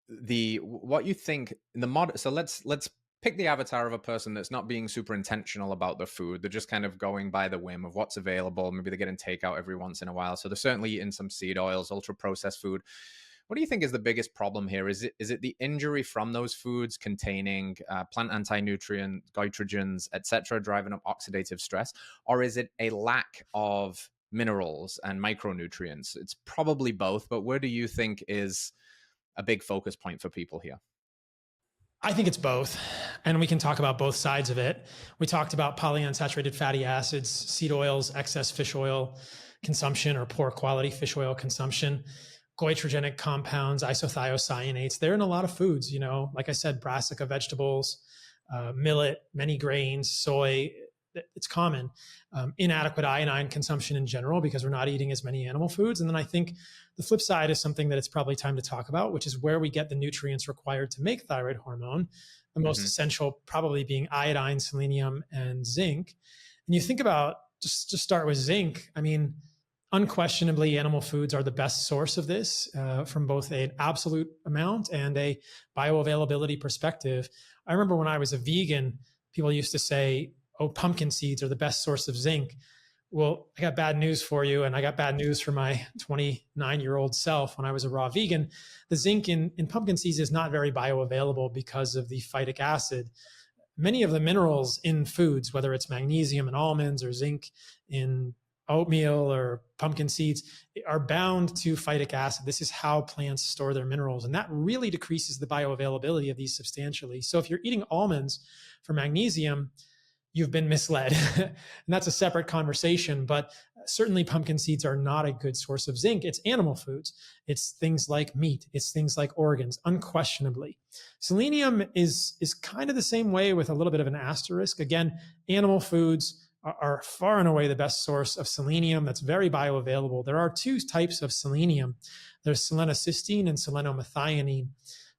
Speaker 1: the what you think in the mod. So let's pick the avatar of a person that's not being super intentional about the food. They're just kind of going by the whim of what's available. Maybe they're getting takeout every once in a while. So they're certainly eating some seed oils, ultra processed food. What do you think is the biggest problem here? Is it the injury from those foods containing plant anti-nutrient, goitrogens, etc., driving up oxidative stress, or is it a lack of minerals and micronutrients? It's probably both, but where do you think is a big focus point for people here?
Speaker 2: I think it's both. And we can talk about both sides of it. We talked about polyunsaturated fatty acids, seed oils, excess fish oil consumption or poor quality fish oil consumption, goitrogenic compounds, isothiocyanates. They're in a lot of foods, like I said, brassica vegetables, millet, many grains, soy. It's common. Inadequate iodine consumption in general because we're not eating as many animal foods. And then I think the flip side is something that it's probably time to talk about, which is where we get the nutrients required to make thyroid hormone. The most essential probably being iodine, selenium, and zinc. And you think about, just to start with zinc, I mean, unquestionably, animal foods are the best source of this from both an absolute amount and a bioavailability perspective. I remember when I was a vegan, people used to say, oh, pumpkin seeds are the best source of zinc. Well, I got bad news for you, and I got bad news for my 29-year-old self when I was a raw vegan. The zinc in pumpkin seeds is not very bioavailable because of the phytic acid. Many of the minerals in foods, whether it's magnesium in almonds or zinc in oatmeal or pumpkin seeds, are bound to phytic acid. This is how plants store their minerals, and that really decreases the bioavailability of these substantially. So if you're eating almonds for magnesium, you've been misled. And that's a separate conversation, but certainly pumpkin seeds are not a good source of zinc. It's animal foods. It's things like meat. It's things like organs, unquestionably. Selenium is kind of the same way with a little bit of an asterisk. Again, animal foods are far and away the best source of selenium that's very bioavailable. There are two types of selenium. There's selenocysteine and selenomethionine.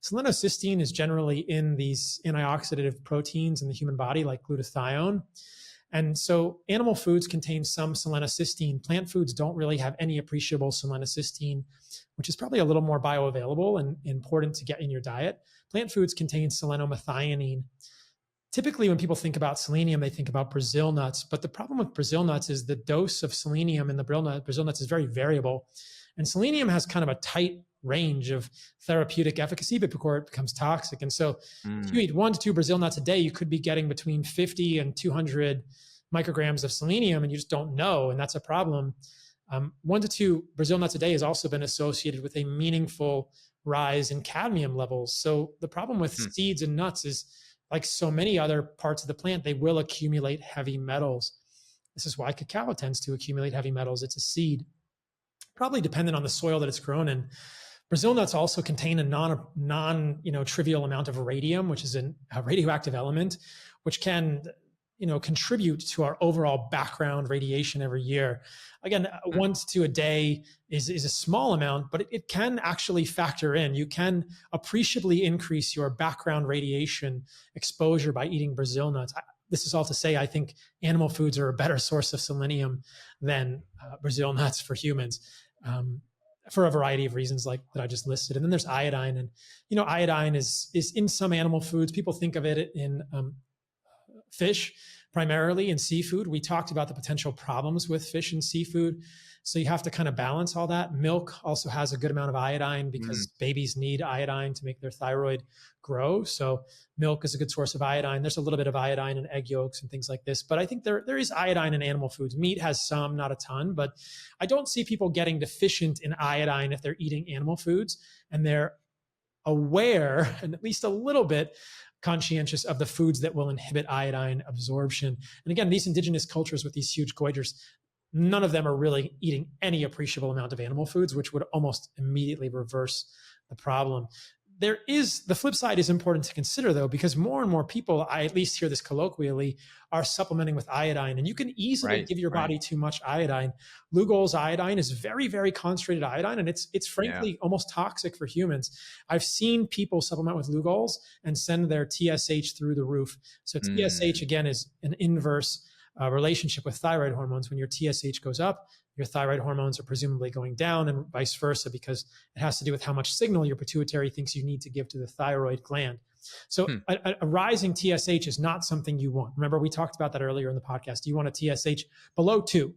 Speaker 2: Selenocysteine is generally in these antioxidative proteins in the human body, like glutathione. And so animal foods contain some selenocysteine. Plant foods don't really have any appreciable selenocysteine, which is probably a little more bioavailable and important to get in your diet. Plant foods contain selenomethionine. Typically, when people think about selenium, they think about Brazil nuts. But the problem with Brazil nuts is the dose of selenium in the Brazil nuts is very variable. And selenium has kind of a tight range of therapeutic efficacy, but before it becomes toxic. And so if you eat 1 to 2 Brazil nuts a day, you could be getting between 50 and 200 micrograms of selenium, and you just don't know. And that's a problem. 1 to 2 Brazil nuts a day has also been associated with a meaningful rise in cadmium levels. So the problem with seeds and nuts is, like so many other parts of the plant, they will accumulate heavy metals. This is why cacao tends to accumulate heavy metals. It's a seed, probably dependent on the soil that it's grown in. Brazil nuts also contain a non-trivial amount of radium, which is a radioactive element, which can contribute to our overall background radiation every year. Again, 1 to 2 a day is a small amount, but it can actually factor in. You can appreciably increase your background radiation exposure by eating Brazil nuts. This is all to say, I think animal foods are a better source of selenium than Brazil nuts for humans, for a variety of reasons like that I just listed. And then there's iodine, and iodine is in some animal foods. People think of it in fish, primarily in seafood. We talked about the potential problems with fish and seafood. So you have to kind of balance all that. Milk also has a good amount of iodine because babies need iodine to make their thyroid grow. So milk is a good source of iodine. There's a little bit of iodine in egg yolks and things like this. But I think there is iodine in animal foods. Meat has some, not a ton, but I don't see people getting deficient in iodine if they're eating animal foods and they're aware and at least a little bit conscientious of the foods that will inhibit iodine absorption. And again, these indigenous cultures with these huge goiters, none of them are really eating any appreciable amount of animal foods, which would almost immediately reverse the problem. There is the flip side is important to consider, though, because more and more people, I at least hear this colloquially, are supplementing with iodine, and you can easily
Speaker 1: Right.
Speaker 2: give your
Speaker 1: Right.
Speaker 2: body too much iodine. Lugol's iodine is very, very concentrated iodine, and it's
Speaker 1: Yeah.
Speaker 2: frankly almost toxic for humans. I've seen people supplement with Lugol's and send their TSH through the roof. So TSH
Speaker 1: Mm.
Speaker 2: again is an inverse relationship with thyroid hormones. When your TSH goes up, your thyroid hormones are presumably going down, and vice versa, because it has to do with how much signal your pituitary thinks you need to give to the thyroid gland. So
Speaker 1: Hmm.
Speaker 2: a rising TSH is not something you want. Remember, we talked about that earlier in the podcast. You want a TSH below 2.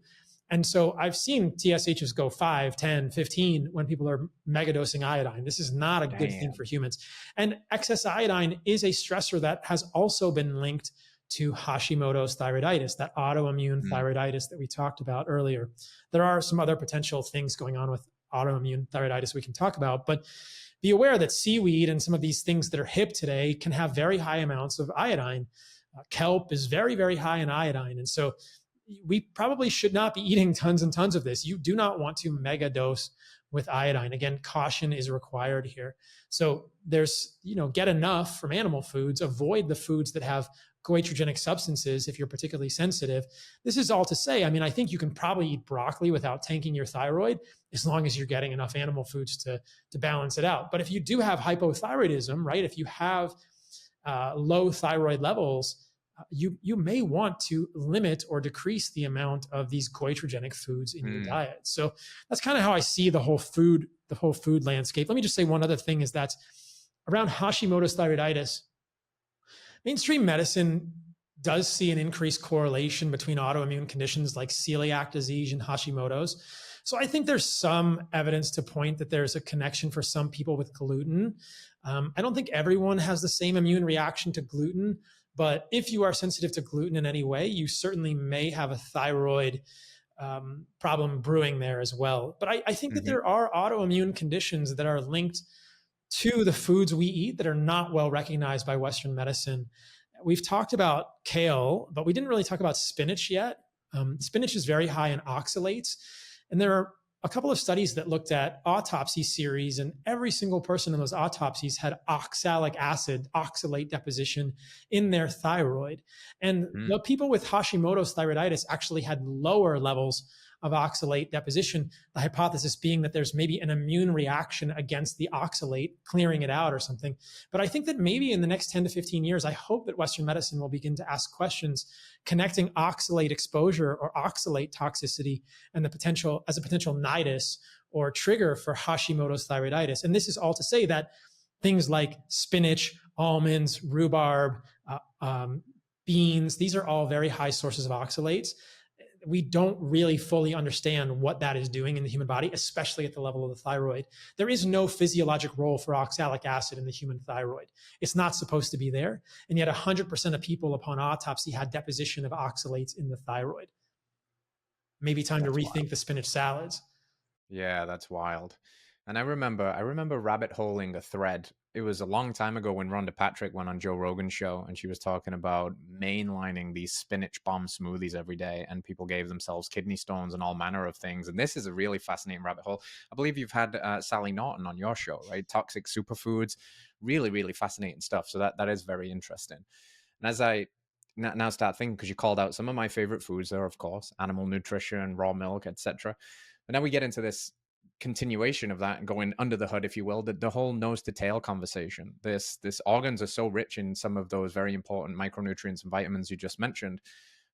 Speaker 2: And so I've seen TSHs go 5, 10, 15 when people are megadosing iodine. This is not a good thing
Speaker 1: Damn.
Speaker 2: for humans. And excess iodine is a stressor that has also been linked to Hashimoto's thyroiditis, that autoimmune
Speaker 1: Mm.
Speaker 2: thyroiditis that we talked about earlier. There are some other potential things going on with autoimmune thyroiditis we can talk about, but be aware that seaweed and some of these things that are hip today can have very high amounts of iodine. Kelp is very, very high in iodine. And so we probably should not be eating tons and tons of this. You do not want to mega dose with iodine. Again, caution is required here. So there's, get enough from animal foods, avoid the foods that have goitrogenic substances if you're particularly sensitive. This is all to say, I think you can probably eat broccoli without tanking your thyroid as long as you're getting enough animal foods to balance it out. But if you do have hypothyroidism, right, if you have low thyroid levels, you may want to limit or decrease the amount of these goitrogenic foods in your diet. So that's kind of how I see the whole food landscape. Let me just say one other thing is that around Hashimoto's thyroiditis, mainstream medicine does see an increased correlation between autoimmune conditions like celiac disease and Hashimoto's. So I think there's some evidence to point that there's a connection for some people with gluten. I don't think everyone has the same immune reaction to gluten, but if you are sensitive to gluten in any way, you certainly may have a thyroid problem brewing there as well. But I think that there are autoimmune conditions that are linked to the foods we eat that are not well recognized by Western medicine. We've talked about kale, but we didn't really talk about spinach yet. Spinach is very high in oxalates. And there are a couple of studies that looked at autopsy series, and every single person in those autopsies had oxalic acid, oxalate deposition in their thyroid. And the people with Hashimoto's thyroiditis actually had lower levels of oxalate deposition, the hypothesis being that there's maybe an immune reaction against the oxalate, clearing it out or something. But I think that maybe in the next 10 to 15 years, I hope that Western medicine will begin to ask questions connecting oxalate exposure or oxalate toxicity and the potential as a potential nidus or trigger for Hashimoto's thyroiditis. And this is all to say that things like spinach, almonds, rhubarb, beans, these are all very high sources of oxalates. We don't really fully understand what that is doing in the human body, especially at the level of the thyroid. There is no physiologic role for oxalic acid in the human thyroid. It's not supposed to be there. And yet 100% of people upon autopsy had deposition of oxalates in the thyroid. Maybe time to rethink the spinach salads.
Speaker 1: Yeah, that's wild. And I remember rabbit holing a thread. It was a long time ago when Rhonda Patrick went on Joe Rogan's show, and she was talking about mainlining these spinach bomb smoothies every day, and people gave themselves kidney stones and all manner of things. And this is a really fascinating rabbit hole. I believe you've had Sally Norton on your show, right? Toxic superfoods, really, really fascinating stuff. So that is very interesting. And as I now start thinking, because you called out some of my favorite foods there, of course, animal nutrition, raw milk, etc. But now we get into this continuation of that and going under the hood, if you will, the whole nose to tail conversation. This organs are so rich in some of those very important micronutrients and vitamins you just mentioned,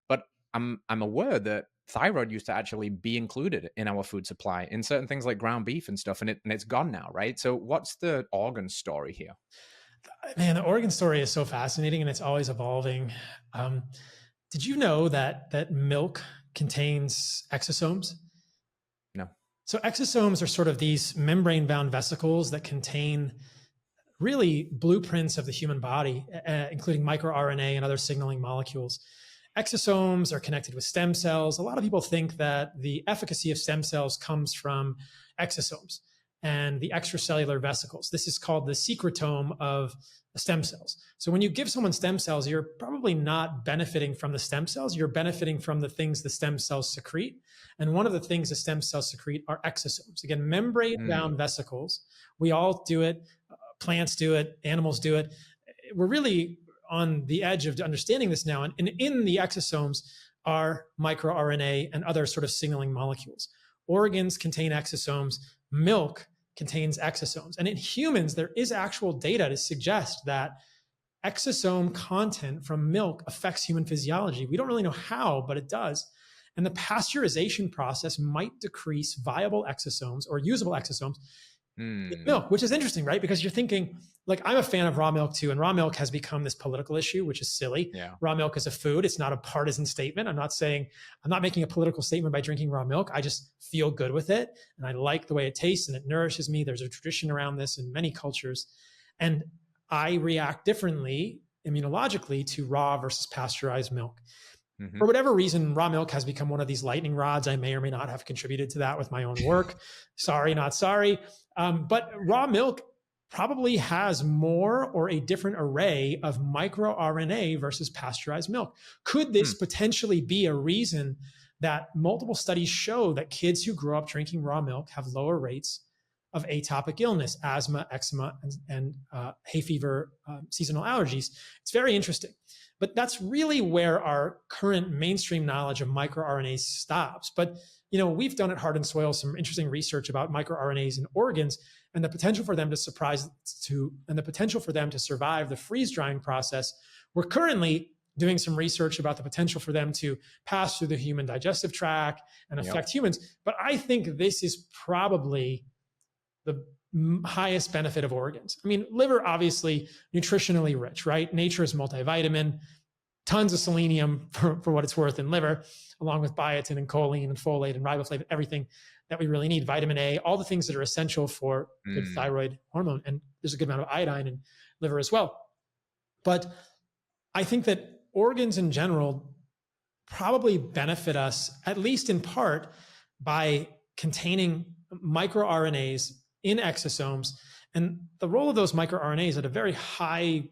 Speaker 1: but I'm aware that thyroid used to actually be included in our food supply in certain things like ground beef and stuff, and it's gone now, right? So what's the organ story here?
Speaker 2: Man, the organ story is so fascinating, and it's always evolving. Did you know that milk contains exosomes?
Speaker 1: No.
Speaker 2: So exosomes are sort of these membrane-bound vesicles that contain really blueprints of the human body, including microRNA and other signaling molecules. Exosomes are connected with stem cells. A lot of people think that the efficacy of stem cells comes from exosomes. and the extracellular vesicles. This is called the secretome of stem cells. So when you give someone stem cells, you're probably not benefiting from the stem cells. You're benefiting from the things the stem cells secrete. And one of the things the stem cells secrete are exosomes. Again, membrane-bound vesicles. We all do it. Plants do it. Animals do it. We're really on the edge of understanding this now. And in the exosomes are microRNA and other sort of signaling molecules. Organs contain exosomes. Milk contains exosomes. And in humans, there is actual data to suggest that exosome content from milk affects human physiology. We don't really know how, but it does. And the pasteurization process might decrease viable exosomes or usable exosomes in milk, which is interesting, right? Because you're thinking, like, I'm a fan of raw milk too, and raw milk has become this political issue, which is silly.
Speaker 1: Yeah.
Speaker 2: Raw milk is a food. It's not a partisan statement. I'm not making a political statement by drinking raw milk. I just feel good with it, and I like the way it tastes, and it nourishes me. There's a tradition around this in many cultures, and I react differently immunologically to raw versus pasteurized milk. For whatever reason, raw milk has become one of these lightning rods. I may or may not have contributed to that with my own work. Sorry, not sorry. But raw milk probably has more or a different array of microRNA versus pasteurized milk. Could this potentially be a reason that multiple studies show that kids who grow up drinking raw milk have lower rates of atopic illness, asthma, eczema, and hay fever, seasonal allergies? It's very interesting. But that's really where our current mainstream knowledge of microRNAs stops. But we've done at Heart and Soil some interesting research about microRNAs in organs and the potential for them to survive the freeze drying process. We're currently doing some research about the potential for them to pass through the human digestive tract and affect humans. But I think this is probably the highest benefit of organs. I mean, liver, obviously nutritionally rich, right? Nature is multivitamin, tons of selenium for what it's worth in liver, along with biotin and choline and folate and riboflavin, everything that we really need, vitamin A, all the things that are essential for good thyroid hormone. And there's a good amount of iodine in liver as well. But I think that organs in general probably benefit us, at least in part, by containing microRNAs in exosomes. And the role of those microRNAs at a very high,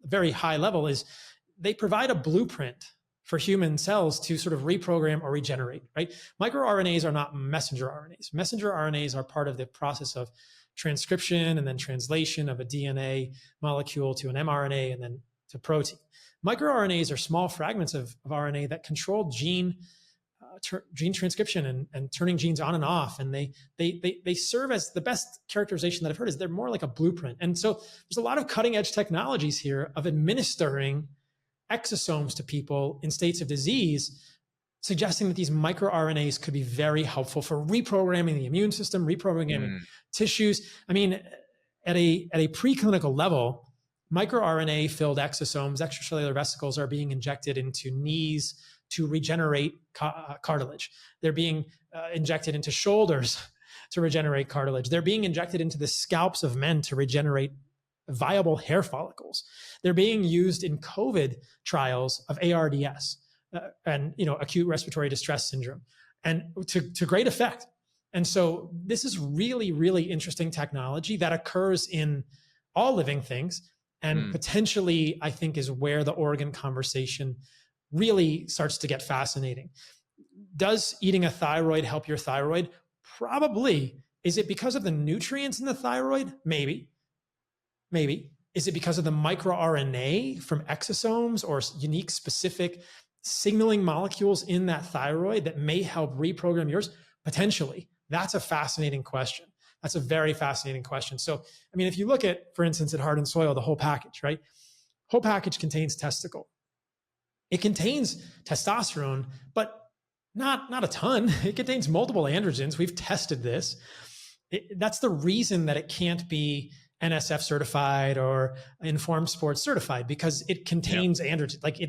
Speaker 2: very high level is they provide a blueprint for human cells to sort of reprogram or regenerate, right? MicroRNAs are not messenger RNAs. Messenger RNAs are part of the process of transcription and then translation of a DNA molecule to an mRNA and then to protein. MicroRNAs are small fragments of RNA that control gene transcription and turning genes on and off. And they serve as, the best characterization that I've heard is they're more like a blueprint. And so there's a lot of cutting edge technologies here of administering exosomes to people in states of disease, suggesting that these microRNAs could be very helpful for reprogramming the immune system, reprogramming tissues. I mean, at a preclinical level, microRNA filled exosomes, extracellular vesicles, are being injected into knees to regenerate cartilage. They're being injected into shoulders to regenerate cartilage. They're being injected into the scalps of men to regenerate viable hair follicles. They're being used in COVID trials of ARDS and acute respiratory distress syndrome, and to great effect. And so this is really, really interesting technology that occurs in all living things, and potentially, I think, is where the organ conversation really starts to get fascinating. Does eating a thyroid help your thyroid? Probably. Is it because of the nutrients in the thyroid? Maybe. Is it because of the microRNA from exosomes or unique specific signaling molecules in that thyroid that may help reprogram yours? Potentially. That's a fascinating question. That's a very fascinating question. So, I mean, if you look at, for instance, at Heart and Soil, the whole package, right? Whole package contains testicle. It contains testosterone, but not a ton. It contains multiple androgens. We've tested this. That's the reason that it can't be NSF certified or Informed Sports certified, because it contains androgens. Like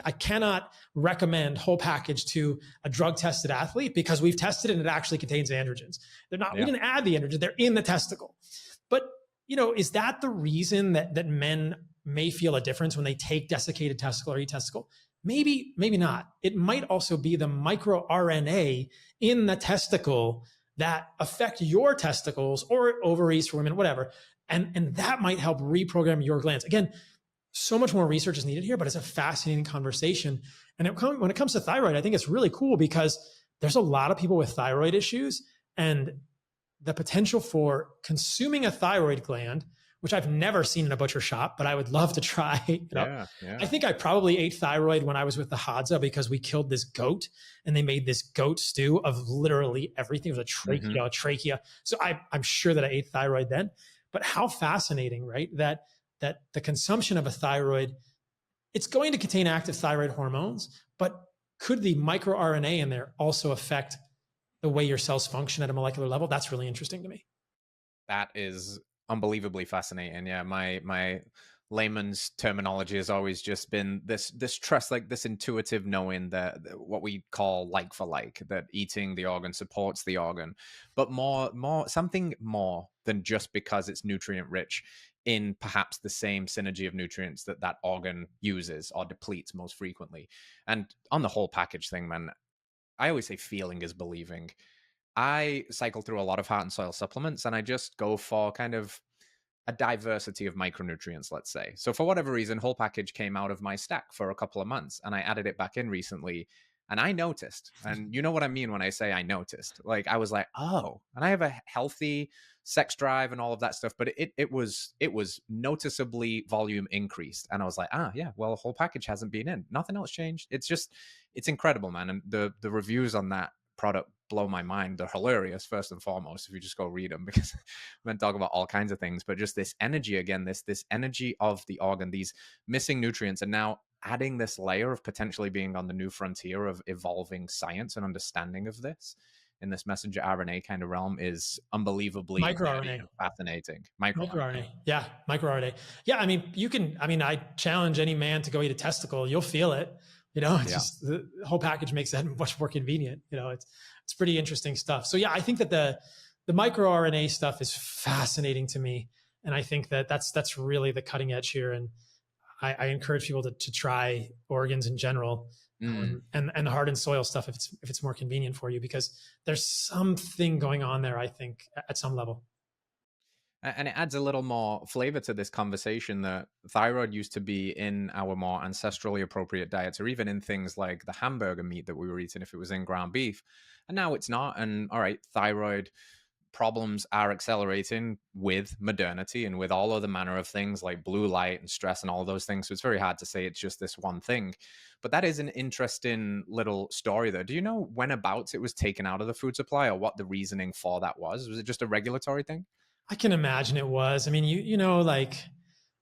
Speaker 2: I cannot recommend whole package to a drug tested athlete because we've tested it and it actually contains androgens. They're not, we didn't add the androgens, they're in the testicle. But, is that the reason that men may feel a difference when they take desiccated testicle or eat testicle? Maybe not. It might also be the microRNA in the testicle that affect your testicles or ovaries for women, whatever. And that might help reprogram your glands. Again, so much more research is needed here, but it's a fascinating conversation. And when it comes to thyroid, I think it's really cool because there's a lot of people with thyroid issues, and the potential for consuming a thyroid gland, which I've never seen in a butcher shop, but I would love to try.
Speaker 1: Yeah.
Speaker 2: I think I probably ate thyroid when I was with the Hadza because we killed this goat and they made this goat stew of literally everything. It was a trachea, a trachea. So I'm sure that I ate thyroid then. But how fascinating, right? That the consumption of a thyroid, it's going to contain active thyroid hormones, but could the microRNA in there also affect the way your cells function at a molecular level? That's really interesting to me.
Speaker 1: That is unbelievably fascinating. Yeah, my layman's terminology has always just been this trust, like this intuitive knowing that what we call like for like, that eating the organ supports the organ, but more something more than just because it's nutrient rich in perhaps the same synergy of nutrients that that organ uses or depletes most frequently. And on the whole package thing, man, I always say feeling is believing. I cycle through a lot of heart and soil supplements, and I just go for kind of a diversity of micronutrients, let's say. So for whatever reason, whole package came out of my stack for a couple of months, and I added it back in recently, and I noticed, and you know what I mean when I say I noticed, like I was like, oh, and I have a healthy sex drive and all of that stuff, but it was noticeably volume increased, and I was like, yeah, well, whole package hasn't been in, nothing else changed. It's incredible, man, and the reviews on that product blow my mind. They're hilarious, first and foremost, if you just go read them, because we're going to talk about all kinds of things, but just this energy again, this energy of the organ, these missing nutrients, and now adding this layer of potentially being on the new frontier of evolving science and understanding of this in this messenger RNA kind of realm is unbelievably nerdy
Speaker 2: MicroRNA.
Speaker 1: and fascinating. MicroRNA.
Speaker 2: Yeah, microRNA. Yeah, I mean, I challenge any man to go eat a testicle. You'll feel it. It's just the whole package makes that much more convenient. It's pretty interesting stuff. So yeah, I think that the microRNA stuff is fascinating to me. And I think that that's really the cutting edge here. And I encourage people to try organs in general, and the heart and soil stuff if it's more convenient for you, because there's something going on there, I think, at some level.
Speaker 1: And it adds a little more flavor to this conversation that thyroid used to be in our more ancestrally appropriate diets, or even in things like the hamburger meat that we were eating if it was in ground beef. And now it's not. And all right, thyroid problems are accelerating with modernity and with all other manner of things like blue light and stress and all those things. So it's very hard to say it's just this one thing. But that is an interesting little story there. Do you know when abouts it was taken out of the food supply, or what the reasoning for that was? Was it just a regulatory thing?
Speaker 2: I can imagine it was. I mean, like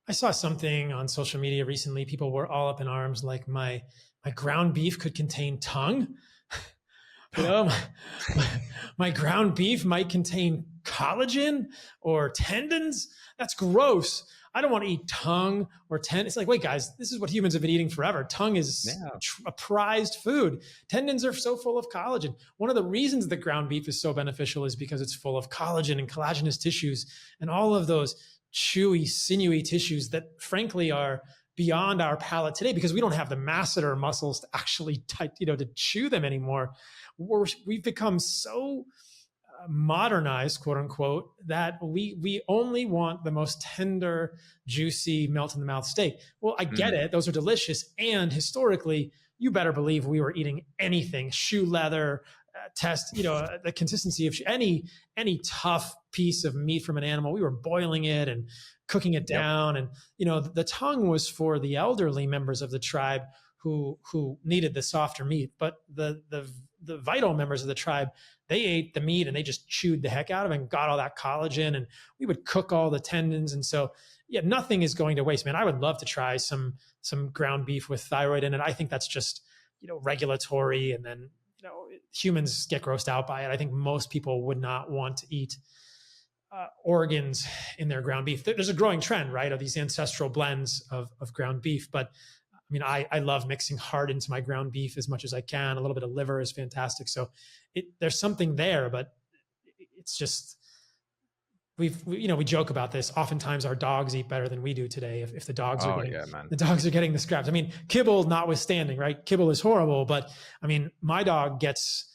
Speaker 2: I saw something on social media recently. People were all up in arms, like my ground beef could contain tongue. My ground beef might contain collagen or tendons. That's gross. I don't want to eat tongue or tendon. It's like, wait, guys, this is what humans have been eating forever. Tongue is a prized food. Tendons are so full of collagen. One of the reasons that ground beef is so beneficial is because it's full of collagen and collagenous tissues and all of those chewy, sinewy tissues that frankly are beyond our palate today, because we don't have the masseter muscles to actually to chew them anymore. We've become so modernized, quote unquote, that we only want the most tender, juicy, melt in the mouth steak. Well, I get it. Those are delicious. And historically, you better believe we were eating anything, shoe leather, the consistency of any tough piece of meat from an animal. We were boiling it and cooking it down. And, the tongue was for the elderly members of the tribe who needed the softer meat, but the vital members of the tribe, they ate the meat and they just chewed the heck out of it and got all that collagen, and we would cook all the tendons. And so, yeah, nothing is going to waste, man. I would love to try some ground beef with thyroid in it. I think that's just, regulatory. And then, humans get grossed out by it. I think most people would not want to eat organs in their ground beef. There's a growing trend, right, of these ancestral blends of ground beef. But I mean, I love mixing heart into my ground beef as much as I can. A little bit of liver is fantastic. So there's something there, but it's just, we joke about this. Oftentimes our dogs eat better than we do today. If the dogs the dogs are getting the scraps. I mean, kibble notwithstanding, right? Kibble is horrible, but I mean, my dog gets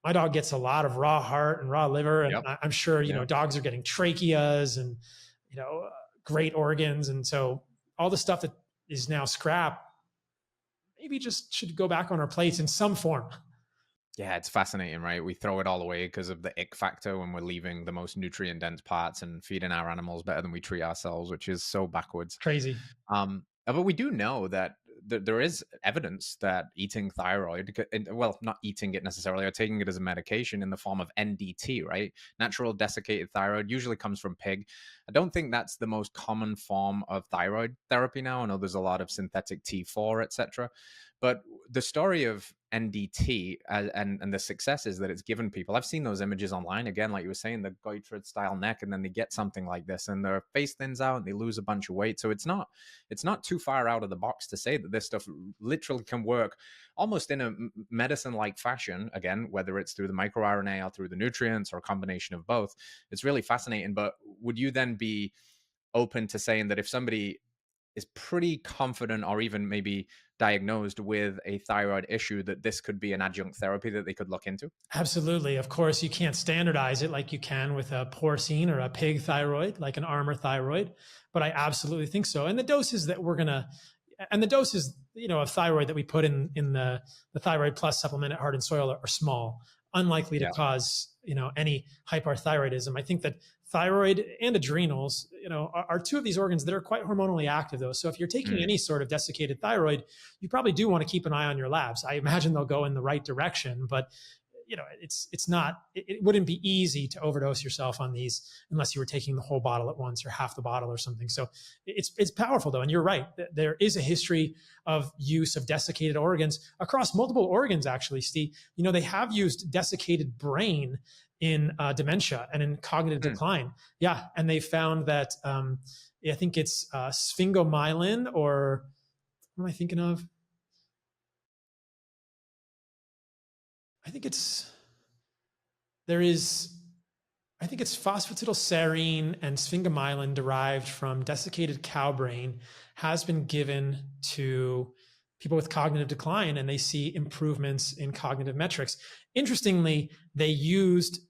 Speaker 2: My dog gets a lot of raw heart and raw liver, and
Speaker 1: Yep.
Speaker 2: I'm sure
Speaker 1: Yep.
Speaker 2: dogs are getting tracheas and great organs, and so all the stuff that is now scrap maybe just should go back on our plates in some form.
Speaker 1: Yeah, it's fascinating, right? We throw it all away because of the ick factor when we're leaving the most nutrient dense parts and feeding our animals better than we treat ourselves, which is so backwards.
Speaker 2: Crazy.
Speaker 1: But we do know that there is evidence that eating thyroid, well, not eating it necessarily, or taking it as a medication in the form of NDT, right? Natural desiccated thyroid usually comes from pig. I don't think that's the most common form of thyroid therapy now. I know there's a lot of synthetic T4, etc. But the story of NDT and the successes that it's given people, I've seen those images online again, like you were saying, the goitre style neck, and then they get something like this, and their face thins out, and they lose a bunch of weight. So it's not too far out of the box to say that this stuff literally can work almost in a medicine like fashion. Again, whether it's through the microRNA or through the nutrients or a combination of both, it's really fascinating. But would you then be open to saying that if somebody is pretty confident or even maybe diagnosed with a thyroid issue, that this could be an adjunct therapy that they could look into?
Speaker 2: Absolutely. Of course, you can't standardize it like you can with a porcine or a pig thyroid, like an Armour thyroid, but I absolutely think so. And the doses that we're gonna, and the doses, of thyroid that we put in the Thyroid Plus supplement at Heart and Soil are small, unlikely to
Speaker 1: Yeah.
Speaker 2: cause any hyperthyroidism. I think that thyroid and adrenals, are two of these organs that are quite hormonally active, though. So if you're taking
Speaker 1: Mm.
Speaker 2: any sort of desiccated thyroid, you probably do want to keep an eye on your labs. I imagine they'll go in the right direction, but it's not, it wouldn't be easy to overdose yourself on these unless you were taking the whole bottle at once or half the bottle or something. So it's powerful, though. And you're right. There is a history of use of desiccated organs across multiple organs, actually, Steve. They have used desiccated brain in dementia and in cognitive
Speaker 1: Mm.
Speaker 2: decline. Yeah. And they found that, I think it's sphingomyelin, or what am I thinking of? I think it's, there is, I think it's phosphatidylserine and sphingomyelin derived from desiccated cow brain has been given to people with cognitive decline, and they see improvements in cognitive metrics. Interestingly, they used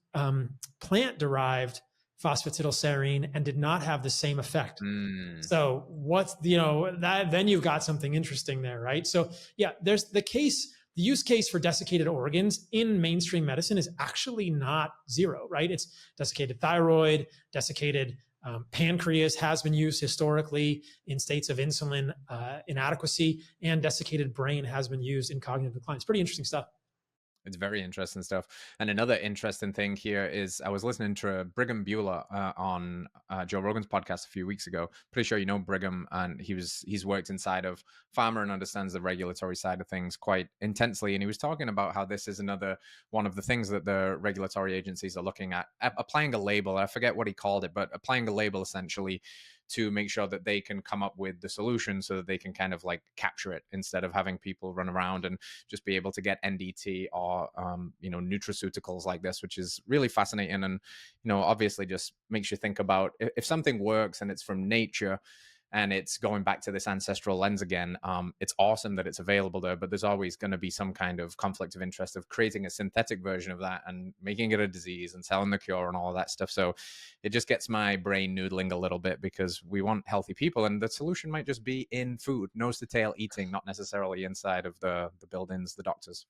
Speaker 2: plant-derived phosphatidylserine and did not have the same effect.
Speaker 1: Mm.
Speaker 2: So what's, that, then you've got something interesting there, right? So yeah, there's the use case for desiccated organs in mainstream medicine is actually not zero, right? It's desiccated thyroid, desiccated pancreas has been used historically in states of insulin inadequacy, and desiccated brain has been used in cognitive decline. It's pretty interesting stuff.
Speaker 1: It's very interesting stuff. And another interesting thing here is I was listening to Brigham Bueller on Joe Rogan's podcast a few weeks ago. Pretty sure you know Brigham, and he's worked inside of pharma and understands the regulatory side of things quite intensely. And he was talking about how this is another one of the things that the regulatory agencies are looking at, applying a label. I forget what he called it, but applying a label essentially to make sure that they can come up with the solution so that they can kind of like capture it instead of having people run around and just be able to get NDT or nutraceuticals like this, which is really fascinating. And obviously just makes you think about if something works and it's from nature and it's going back to this ancestral lens again. It's awesome that it's available there, but there's always going to be some kind of conflict of interest of creating a synthetic version of that and making it a disease and selling the cure and all of that stuff. So it just gets my brain noodling a little bit, because we want healthy people, and the solution might just be in food, nose to tail eating, not necessarily inside of the buildings, the doctors.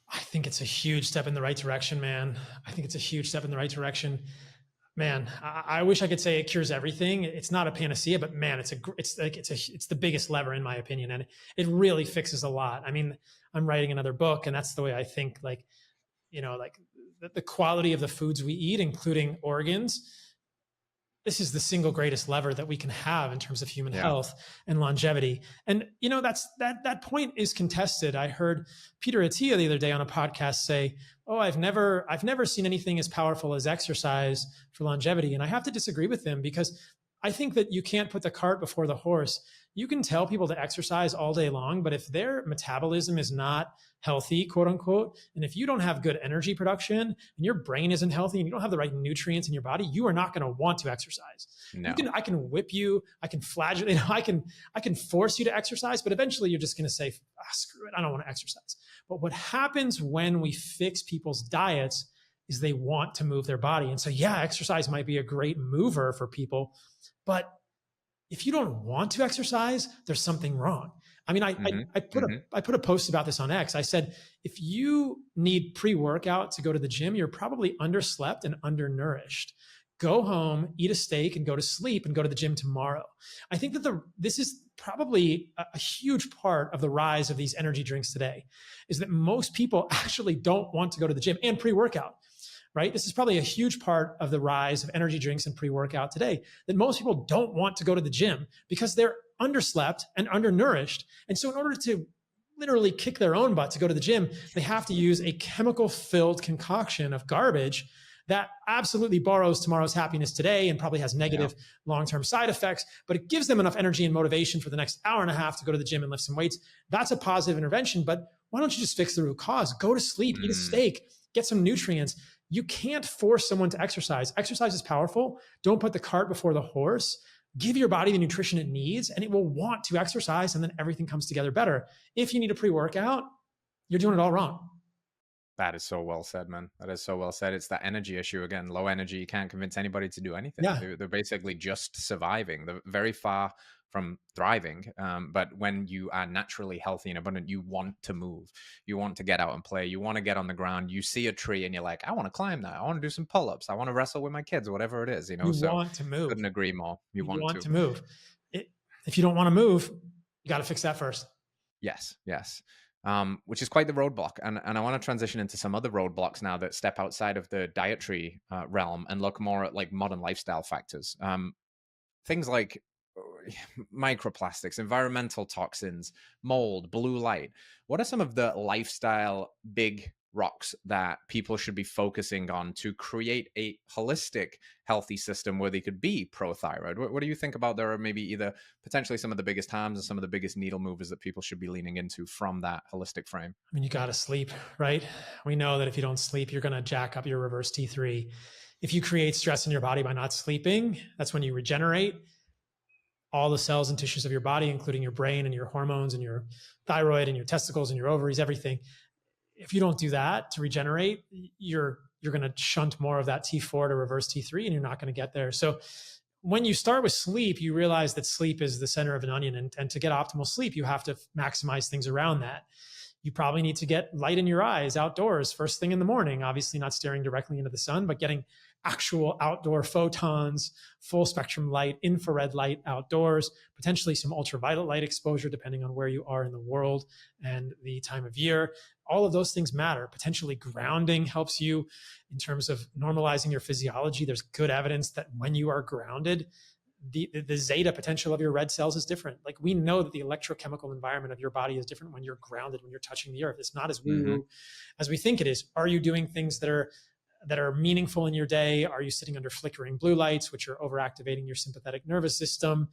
Speaker 2: I think it's a huge step in the right direction, man. I think it's a huge step in the right direction. Man, I wish I could say it cures everything. It's not a panacea, but man, it's the biggest lever in my opinion, and it really fixes a lot. I mean, I'm writing another book, and that's the way I think. Like, the quality of the foods we eat, including organs, this is the single greatest lever that we can have in terms of human
Speaker 1: Yeah.
Speaker 2: health and longevity. And that point is contested. I heard Peter Attia the other day on a podcast say, "Oh, I've never seen anything as powerful as exercise for longevity." And I have to disagree with him, because I think that you can't put the cart before the horse. You can tell people to exercise all day long, but if their metabolism is not healthy, quote unquote, and if you don't have good energy production and your brain isn't healthy and you don't have the right nutrients in your body, you are not going to want to exercise.
Speaker 1: No.
Speaker 2: I can whip you, I can flagellate, I can force you to exercise, but eventually you're just going to say, screw it, I don't want to exercise. But what happens when we fix people's diets is they want to move their body. And so, yeah, exercise might be a great mover for people, but if you don't want to exercise, there's something wrong. I mean, I put a post about this on X. I said, if you need pre-workout to go to the gym, you're probably underslept and undernourished. Go home, eat a steak, and go to sleep, and go to the gym tomorrow. I think that this is probably a huge part of the rise of these energy drinks today, is that most people actually don't want to go to the gym and pre-workout. Right? This is probably a huge part of the rise of energy drinks and pre-workout today, that most people don't want to go to the gym because they're underslept and undernourished. And so in order to literally kick their own butt to go to the gym, they have to use a chemical-filled concoction of garbage that absolutely borrows tomorrow's happiness today and probably has negative long-term side effects, but it gives them enough energy and motivation for the next hour and a half to go to the gym and lift some weights. That's a positive intervention, but why don't you just fix the root cause? Go to sleep, eat a steak, get some nutrients. You can't force someone to exercise. Exercise is powerful. Don't put the cart before the horse. Give your body the nutrition it needs, and it will want to exercise, and then everything comes together better. If you need a pre-workout, you're doing it all wrong.
Speaker 1: That is so well said, man. That is so well said. It's that energy issue again. Low energy, you can't convince anybody to do anything.
Speaker 2: Yeah.
Speaker 1: They're basically just surviving. They're very far from thriving. But when you are naturally healthy and abundant, you want to move. You want to get out and play. You want to get on the ground. You see a tree and you're like, I want to climb that. I want to do some pull-ups. I want to wrestle with my kids, whatever it is,
Speaker 2: You
Speaker 1: so
Speaker 2: want to move.
Speaker 1: Couldn't agree more. You want
Speaker 2: to move. If you don't want to move, you got to fix that first.
Speaker 1: Yes. Which is quite the roadblock. And I want to transition into some other roadblocks now that step outside of the dietary realm and look more at like modern lifestyle factors. Things like microplastics, environmental toxins, mold, blue light. What are some of the lifestyle big rocks that people should be focusing on to create a holistic, healthy system where they could be pro-thyroid? What do you think about there are maybe either potentially some of the biggest harms and some of the biggest needle movers that people should be leaning into from that holistic frame?
Speaker 2: I mean, you got to sleep, right? We know that if you don't sleep, you're going to jack up your reverse T3. If you create stress in your body by not sleeping, that's when you regenerate. All the cells and tissues of your body, including your brain and your hormones and your thyroid and your testicles and your ovaries, everything. If you don't do that to regenerate, you're going to shunt more of that T4 to reverse T3, and you're not going to get there. So when you start with sleep, you realize that sleep is the center of an onion. And to get optimal sleep, you have to maximize things around that. You probably need to get light in your eyes outdoors first thing in the morning, obviously not staring directly into the sun, but getting actual outdoor photons, full spectrum light, infrared light outdoors, potentially some ultraviolet light exposure, depending on where you are in the world and the time of year. All of those things matter. Potentially grounding helps you in terms of normalizing your physiology. There's good evidence that when you are grounded, the zeta potential of your red cells is different. Like we know that the electrochemical environment of your body is different when you're grounded, when you're touching the earth. It's not as woo-woo as we think it is. Are you doing things that are meaningful in your day? Are you sitting under flickering blue lights, which are overactivating your sympathetic nervous system?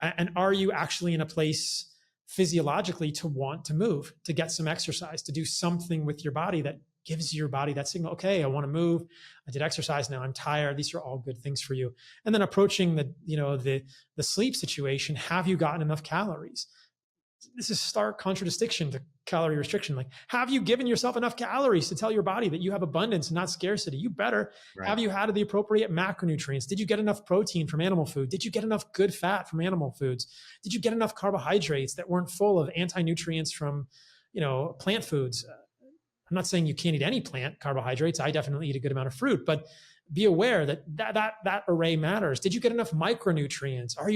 Speaker 2: And are you actually in a place physiologically to want to move, to get some exercise, to do something with your body that gives your body that signal? Okay, I want to move. I did exercise. Now I'm tired. These are all good things for you. And then approaching the sleep situation. Have you gotten enough calories? This is stark contradiction to calorie restriction. Like, have you given yourself enough calories to tell your body that you have abundance and not scarcity? You better. Right. Have you had the appropriate macronutrients? Did you get enough protein from animal food? Did you get enough good fat from animal foods? Did you get enough carbohydrates that weren't full of anti-nutrients from, plant foods? I'm not saying you can't eat any plant carbohydrates. I definitely eat a good amount of fruit, but be aware that array matters. Did you get enough micronutrients? Are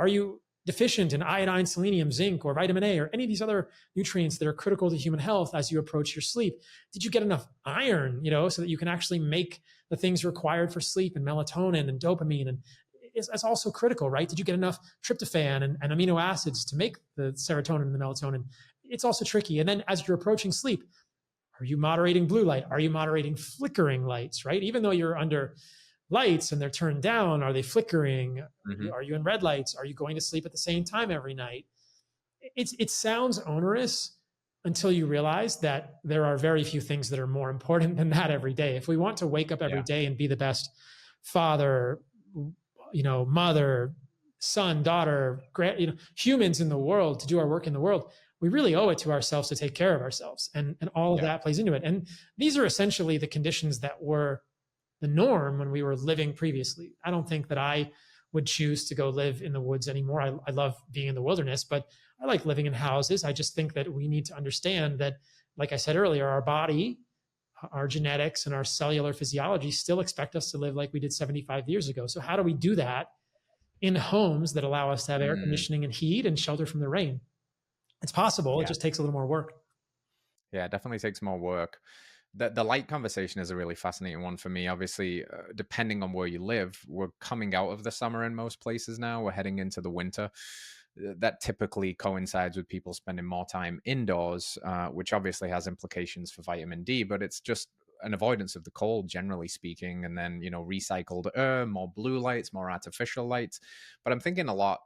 Speaker 2: you deficient in iodine, selenium, zinc, or vitamin A, or any of these other nutrients that are critical to human health as you approach your sleep? Did you get enough iron, so that you can actually make the things required for sleep, and melatonin and dopamine? And it's also critical, right? Did you get enough tryptophan and amino acids to make the serotonin and the melatonin? It's also tricky. And then as you're approaching sleep, are you moderating blue light? Are you moderating flickering lights, right? Even though you're under lights and they're turned down? Are they flickering?
Speaker 1: Hmm.
Speaker 2: Are you in red lights? Are you going to sleep at the same time every night? It sounds onerous until you realize that there are very few things that are more important than that every day. If we want to wake up every
Speaker 1: Yeah.
Speaker 2: day and be the best father, mother, son, daughter, humans in the world, to do our work in the world, we really owe it to ourselves to take care of ourselves. And all of
Speaker 1: Yeah.
Speaker 2: that plays into it. And these are essentially the conditions that were the norm when we were living previously. I don't think that I would choose to go live in the woods anymore. I love being in the wilderness, but I like living in houses. I just think that we need to understand that, like I said earlier, our body, our genetics, and our cellular physiology still expect us to live like we did 75 years ago. So, how do we do that in homes that allow us to have air
Speaker 1: Mm.
Speaker 2: conditioning and heat and shelter from the rain? It's possible. It
Speaker 1: Yeah.
Speaker 2: just takes a little more work.
Speaker 1: Yeah, it definitely takes more work. The light conversation is a really fascinating one for me. Obviously, depending on where you live, we're coming out of the summer in most places now. We're heading into the winter. That typically coincides with people spending more time indoors, which obviously has implications for vitamin D, but it's just an avoidance of the cold, generally speaking. And then, recycled air, more blue lights, more artificial lights. But I'm thinking a lot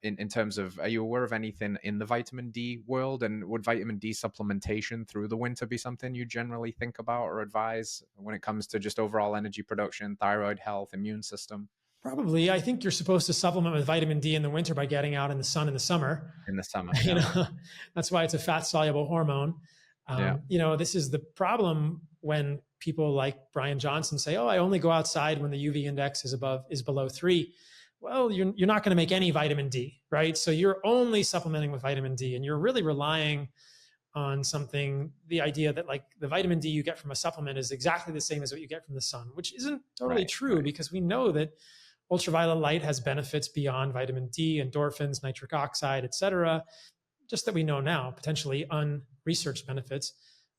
Speaker 1: in terms of, are you aware of anything in the vitamin D world? And would vitamin D supplementation through the winter be something you generally think about or advise when it comes to just overall energy production, thyroid health, immune system
Speaker 2: Probably. I think you're supposed to supplement with vitamin D in the winter by getting out in the sun in the summer.
Speaker 1: in the summer?
Speaker 2: you
Speaker 1: Yeah.
Speaker 2: know that's why it's a fat soluble hormone.
Speaker 1: Yeah.
Speaker 2: This is the problem when people like Brian Johnson say, oh, I only go outside when the UV index is below 3. Well, you're not going to make any vitamin D, right? So you're only supplementing with vitamin D, and you're really relying on something, the idea that like the vitamin D you get from a supplement is exactly the same as what you get from the sun, which isn't totally
Speaker 1: Right.
Speaker 2: true,
Speaker 1: Right.
Speaker 2: because we know that ultraviolet light has benefits beyond vitamin D, endorphins, nitric oxide, et cetera, just that we know now, potentially unresearched benefits.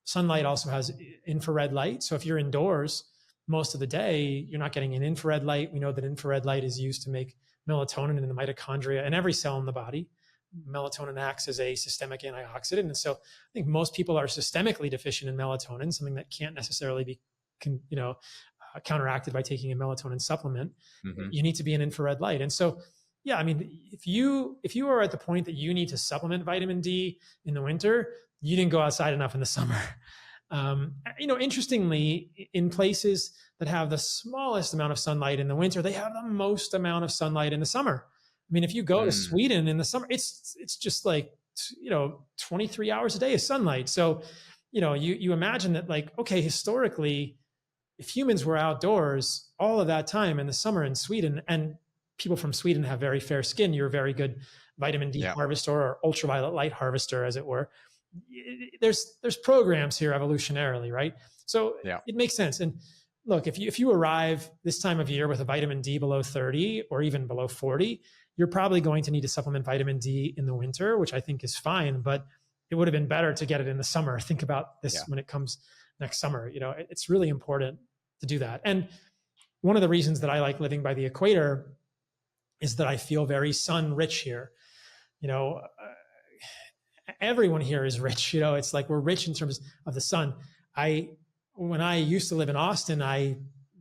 Speaker 2: Sunlight also has infrared light. So if you're indoors most of the day, you're not getting an infrared light. We know that infrared light is used to make melatonin in the mitochondria and every cell in the body. Melatonin acts as a systemic antioxidant. And so I think most people are systemically deficient in melatonin, something that can't necessarily be, counteracted by taking a melatonin supplement.
Speaker 1: Hmm.
Speaker 2: You need to be in infrared light. And so, yeah, I mean, if you are at the point that you need to supplement vitamin D in the winter, you didn't go outside enough in the summer. Interestingly, in places that have the smallest amount of sunlight in the winter, they have the most amount of sunlight in the summer. I mean, if you go to
Speaker 1: Mm.
Speaker 2: Sweden in the summer, it's just like 23 hours a day of sunlight. So, you imagine that, like, okay, historically, if humans were outdoors all of that time in the summer in Sweden, and people from Sweden have very fair skin, you're a very good vitamin D
Speaker 1: Yeah.
Speaker 2: harvester or ultraviolet light harvester, as it were. There's programs here evolutionarily, right? So
Speaker 1: Yeah.
Speaker 2: it makes sense. And look, if you arrive this time of year with a vitamin D below 30 or even below 40, you're probably going to need to supplement vitamin D in the winter, which I think is fine, but it would have been better to get it in the summer. Think about this
Speaker 1: Yeah.
Speaker 2: when it comes next summer. It's really important to do that. And one of the reasons that I like living by the equator is that I feel very sun rich here. You know, Everyone here is rich. It's like we're rich in terms of the sun. When I used to live in Austin, I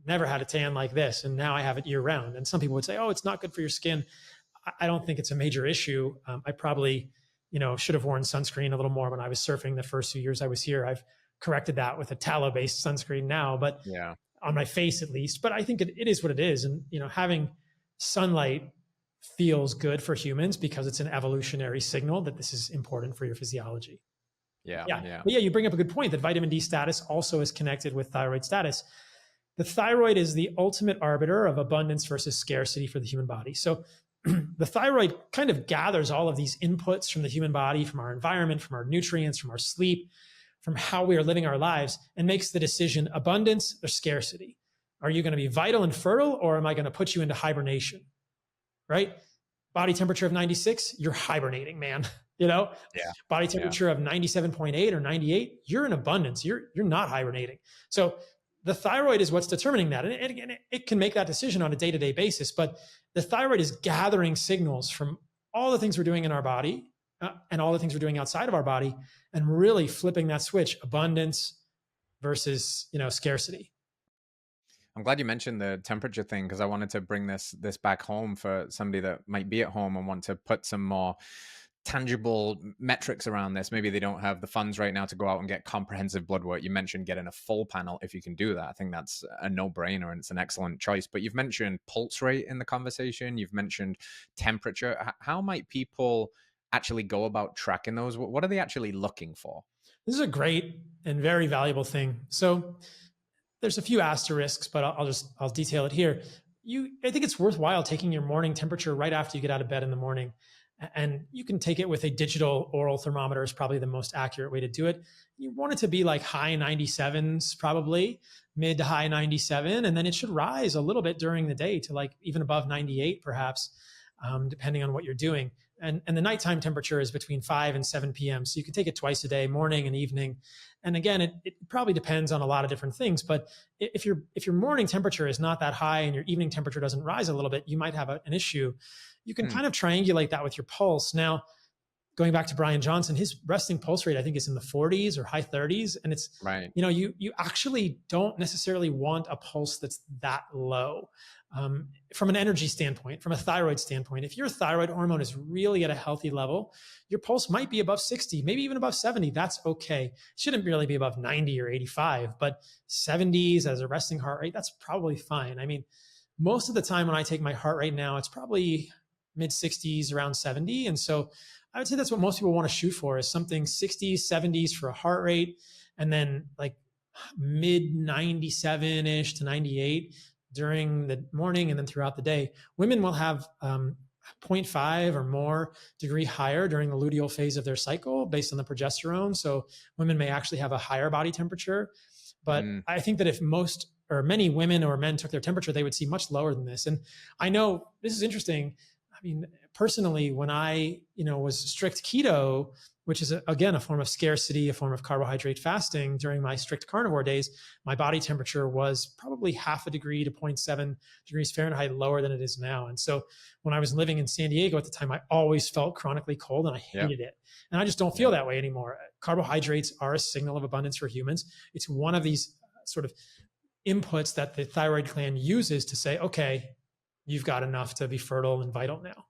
Speaker 2: never had a tan like this, and now I have it year round. And some people would say, "Oh, it's not good for your skin." I don't think it's a major issue. I probably, should have worn sunscreen a little more when I was surfing the first few years I was here. I've corrected that with a tallow-based sunscreen now, but
Speaker 1: Yeah.
Speaker 2: on my face at least. But I think it is what it is, and having sunlight feels good for humans because it's an evolutionary signal that this is important for your physiology.
Speaker 1: Yeah.
Speaker 2: Yeah.
Speaker 1: Yeah.
Speaker 2: But yeah, you bring up a good point that vitamin D status also is connected with thyroid status. The thyroid is the ultimate arbiter of abundance versus scarcity for the human body. So the thyroid kind of gathers all of these inputs from the human body, from our environment, from our nutrients, from our sleep, from how we are living our lives, and makes the decision abundance or scarcity. Are you going to be vital and fertile, or am I going to put you into hibernation? Right? Body temperature of 96, you're hibernating, man.
Speaker 1: Yeah.
Speaker 2: Body
Speaker 1: Yeah.
Speaker 2: temperature of 97.8 or 98, you're in abundance. You're not hibernating. So the thyroid is what's determining that. And it can make that decision on a day-to-day basis, but the thyroid is gathering signals from all the things we're doing in our body and all the things we're doing outside of our body, and really flipping that switch, abundance versus, scarcity.
Speaker 1: I'm glad you mentioned the temperature thing because I wanted to bring this back home for somebody that might be at home and want to put some more tangible metrics around this. Maybe they don't have the funds right now to go out and get comprehensive blood work. You mentioned getting a full panel if you can do that. I think that's a no-brainer and it's an excellent choice. But you've mentioned pulse rate in the conversation. You've mentioned temperature. How might people actually go about tracking those? What are they actually looking for?
Speaker 2: This is a great and very valuable thing. So there's a few asterisks, but I'll detail it here. I think it's worthwhile taking your morning temperature right after you get out of bed in the morning, and you can take it with a digital oral thermometer is probably the most accurate way to do it. You want it to be like high 97s, probably mid to high 97, and then it should rise a little bit during the day to like even above 98, perhaps, depending on what you're doing. And the nighttime temperature is between 5 and 7 p.m. So you can take it twice a day, morning and evening. And again, it probably depends on a lot of different things. But if your morning temperature is not that high and your evening temperature doesn't rise a little bit, you might have an issue. You can
Speaker 1: Hmm,
Speaker 2: kind of triangulate that with your pulse. Now, going back to Brian Johnson, his resting pulse rate, I think, is in the 40s or high 30s. And it's,
Speaker 1: right.
Speaker 2: you actually don't necessarily want a pulse that's that low. From an energy standpoint, from a thyroid standpoint, if your thyroid hormone is really at a healthy level, your pulse might be above 60, maybe even above 70. That's okay. It shouldn't really be above 90 or 85, but 70s as a resting heart rate, that's probably fine. I mean, most of the time when I take my heart rate now, it's probably mid 60s, around 70. And so I would say that's what most people want to shoot for is something 60s, 70s for a heart rate, and then like mid 97 ish to 98 during the morning and then throughout the day. Women will have zero point 0.5 or more degree higher during the luteal phase of their cycle based on the progesterone. So women may actually have a higher body temperature. But
Speaker 1: Mm,
Speaker 2: I think that if most or many women or men took their temperature, they would see much lower than this. And I know this is interesting. I mean, personally, when I, was strict keto, which is again a form of scarcity, a form of carbohydrate fasting during my strict carnivore days, my body temperature was probably half a degree to zero point 0.7 degrees Fahrenheit lower than it is now. And so when I was living in San Diego at the time, I always felt chronically cold and I
Speaker 1: yep.
Speaker 2: hated it. And I just don't feel
Speaker 1: Yep.
Speaker 2: that way anymore. Carbohydrates are a signal of abundance for humans. It's one of these sort of inputs that the thyroid gland uses to say, okay, you've got enough to be fertile and vital now.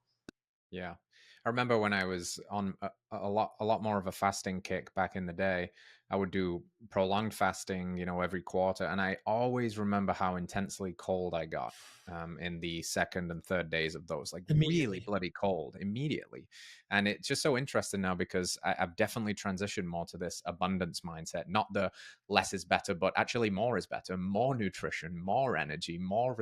Speaker 1: Yeah. I remember when I was on a lot more of a fasting kick back in the day, I would do prolonged fasting, every quarter, and I always remember how intensely cold I got in the second and third days of those, like really
Speaker 2: Immediately.
Speaker 1: bloody cold immediately. And it's just so interesting now because I've definitely transitioned more to this abundance mindset, not the less is better, but actually more is better, more nutrition, more energy, more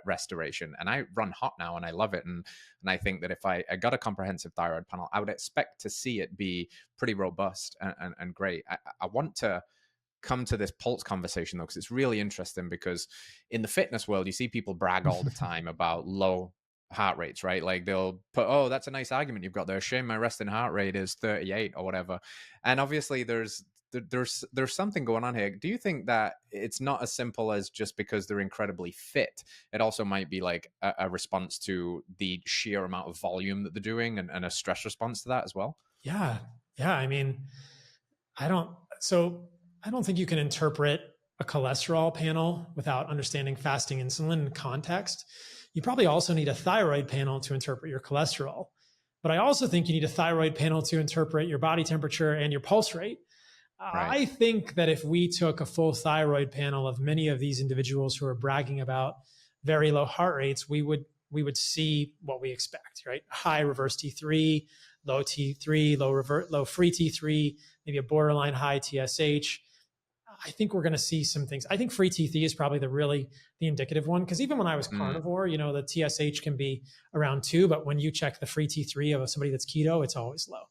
Speaker 1: restoration. And I run hot now and I love it. And I think that if I got a comprehensive thyroid panel, I would expect to see it be pretty robust and great. I want to come to this pulse conversation though, because it's really interesting because in the fitness world, you see people brag all the time about low heart rates, right? Like they'll put, oh, that's a nice argument you've got there. Shame my resting heart rate is 38 or whatever. And obviously there's something going on here. Do you think that it's not as simple as just because they're incredibly fit? It also might be like a response to the sheer amount of volume that they're doing and a stress response to that as well.
Speaker 2: Yeah. Yeah. I mean, I don't, so I don't think you can interpret a cholesterol panel without understanding fasting insulin in context. You probably also need a thyroid panel to interpret your cholesterol. But I also think you need a thyroid panel to interpret your body temperature and your pulse rate.
Speaker 1: Right.
Speaker 2: I think that if we took a full thyroid panel of many of these individuals who are bragging about very low heart rates, we would see what we expect, right? High reverse T3, low T3, low free T3, maybe a borderline high TSH. I think we're going to see some things. I think free T3 is probably the indicative one because even when I was
Speaker 1: Mm,
Speaker 2: carnivore, the TSH can be around 2, but when you check the free T3 of somebody that's keto, it's always low.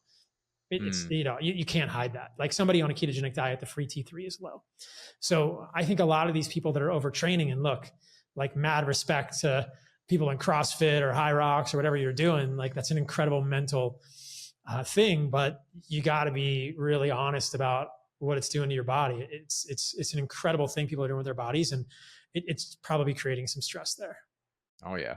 Speaker 2: It's
Speaker 1: mm,
Speaker 2: you can't hide that. Like somebody on a ketogenic diet, the free T3 is low. So I think a lot of these people that are overtraining, and look, like mad respect to people in CrossFit or High Rocks or whatever you're doing, like that's an incredible mental thing. But you got to be really honest about what it's doing to your body. It's an incredible thing people are doing with their bodies, and it's probably creating some stress there.
Speaker 1: oh yeah.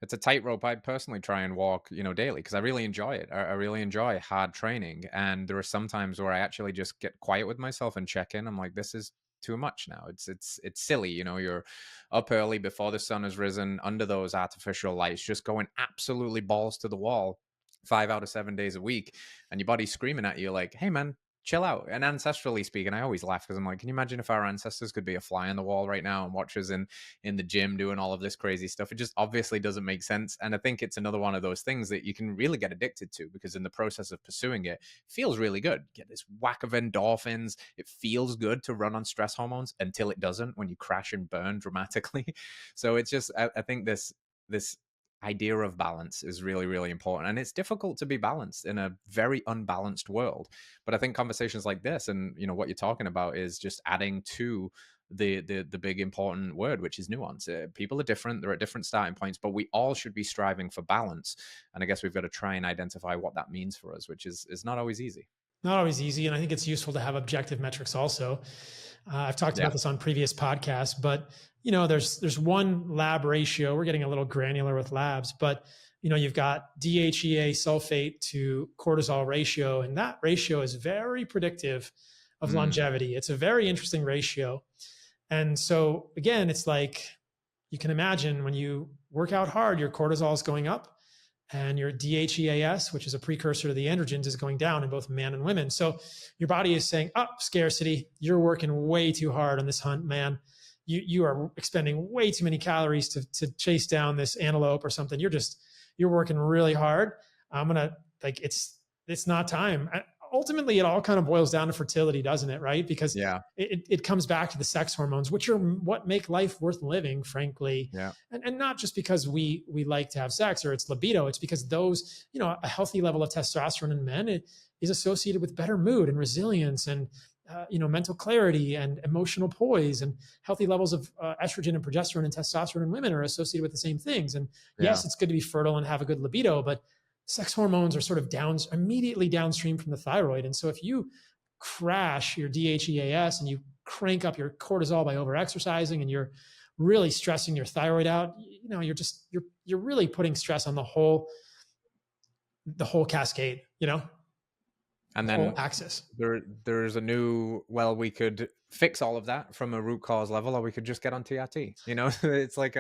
Speaker 1: It's a tightrope I personally try and walk, daily because I really enjoy it. I really enjoy hard training. And there are some times where I actually just get quiet with myself and check in. I'm like, this is too much now. It's silly, you know. You're up early before the sun has risen under those artificial lights, just going absolutely balls to the wall 5 out of 7 days a week, and your body's screaming at you like, "Hey, man, chill out." And ancestrally speaking, I always laugh because I'm like, can you imagine if our ancestors could be a fly on the wall right now and watch us in the gym doing all of this crazy stuff? It just obviously doesn't make sense. And I think it's another one of those things that you can really get addicted to, because in the process of pursuing it, feels really good. You get this whack of endorphins. It feels good to run on stress hormones until it doesn't, when you crash and burn dramatically. So it's just, I think this idea of balance is really, really important, and it's difficult to be balanced in a very unbalanced world. But I think conversations like this, and you know what you're talking about, is just adding to the big important word, which is nuance. People are different, they're at different starting points, but we all should be striving for balance. And I guess we've got to try and identify what that means for us, which is not always easy.
Speaker 2: Not always easy. And I think it's useful to have objective metrics also. I've talked
Speaker 1: Yeah.
Speaker 2: about this on previous podcasts, but you know, there's one lab ratio. We're getting a little granular with labs, but you know, you've got DHEA sulfate to cortisol ratio, and that ratio is very predictive of
Speaker 1: Mm,
Speaker 2: longevity. It's a very interesting ratio. And so again, it's like you can imagine when you work out hard, your cortisol is going up and your DHEAS, which is a precursor to the androgens, is going down in both men and women. So your body is saying, "Up, scarcity. You're working way too hard on this hunt, man. You are expending way too many calories to chase down this antelope or something. You're working really hard. I'm gonna like it's not time." Ultimately, it all kind of boils down to fertility, doesn't it? Right? Because
Speaker 1: yeah.
Speaker 2: it comes back to the sex hormones, which are what make life worth living, frankly.
Speaker 1: Yeah.
Speaker 2: And not just because we like to have sex or it's libido. It's because those, you know, a healthy level of testosterone in men is associated with better mood and resilience and you know, mental clarity and emotional poise. And healthy levels of estrogen and progesterone and testosterone in women are associated with the same things. And
Speaker 1: Yeah.
Speaker 2: yes, it's good to be fertile and have a good libido, but sex hormones are sort of immediately downstream from the thyroid. And so if you crash your DHEAS and you crank up your cortisol by overexercising and you're really stressing your thyroid out, you know, you're really putting stress on the whole cascade, you know,
Speaker 1: And
Speaker 2: the whole
Speaker 1: then
Speaker 2: axis.
Speaker 1: there's a new, well, we could fix all of that from a root cause level, or we could just get on TRT, you know. It's like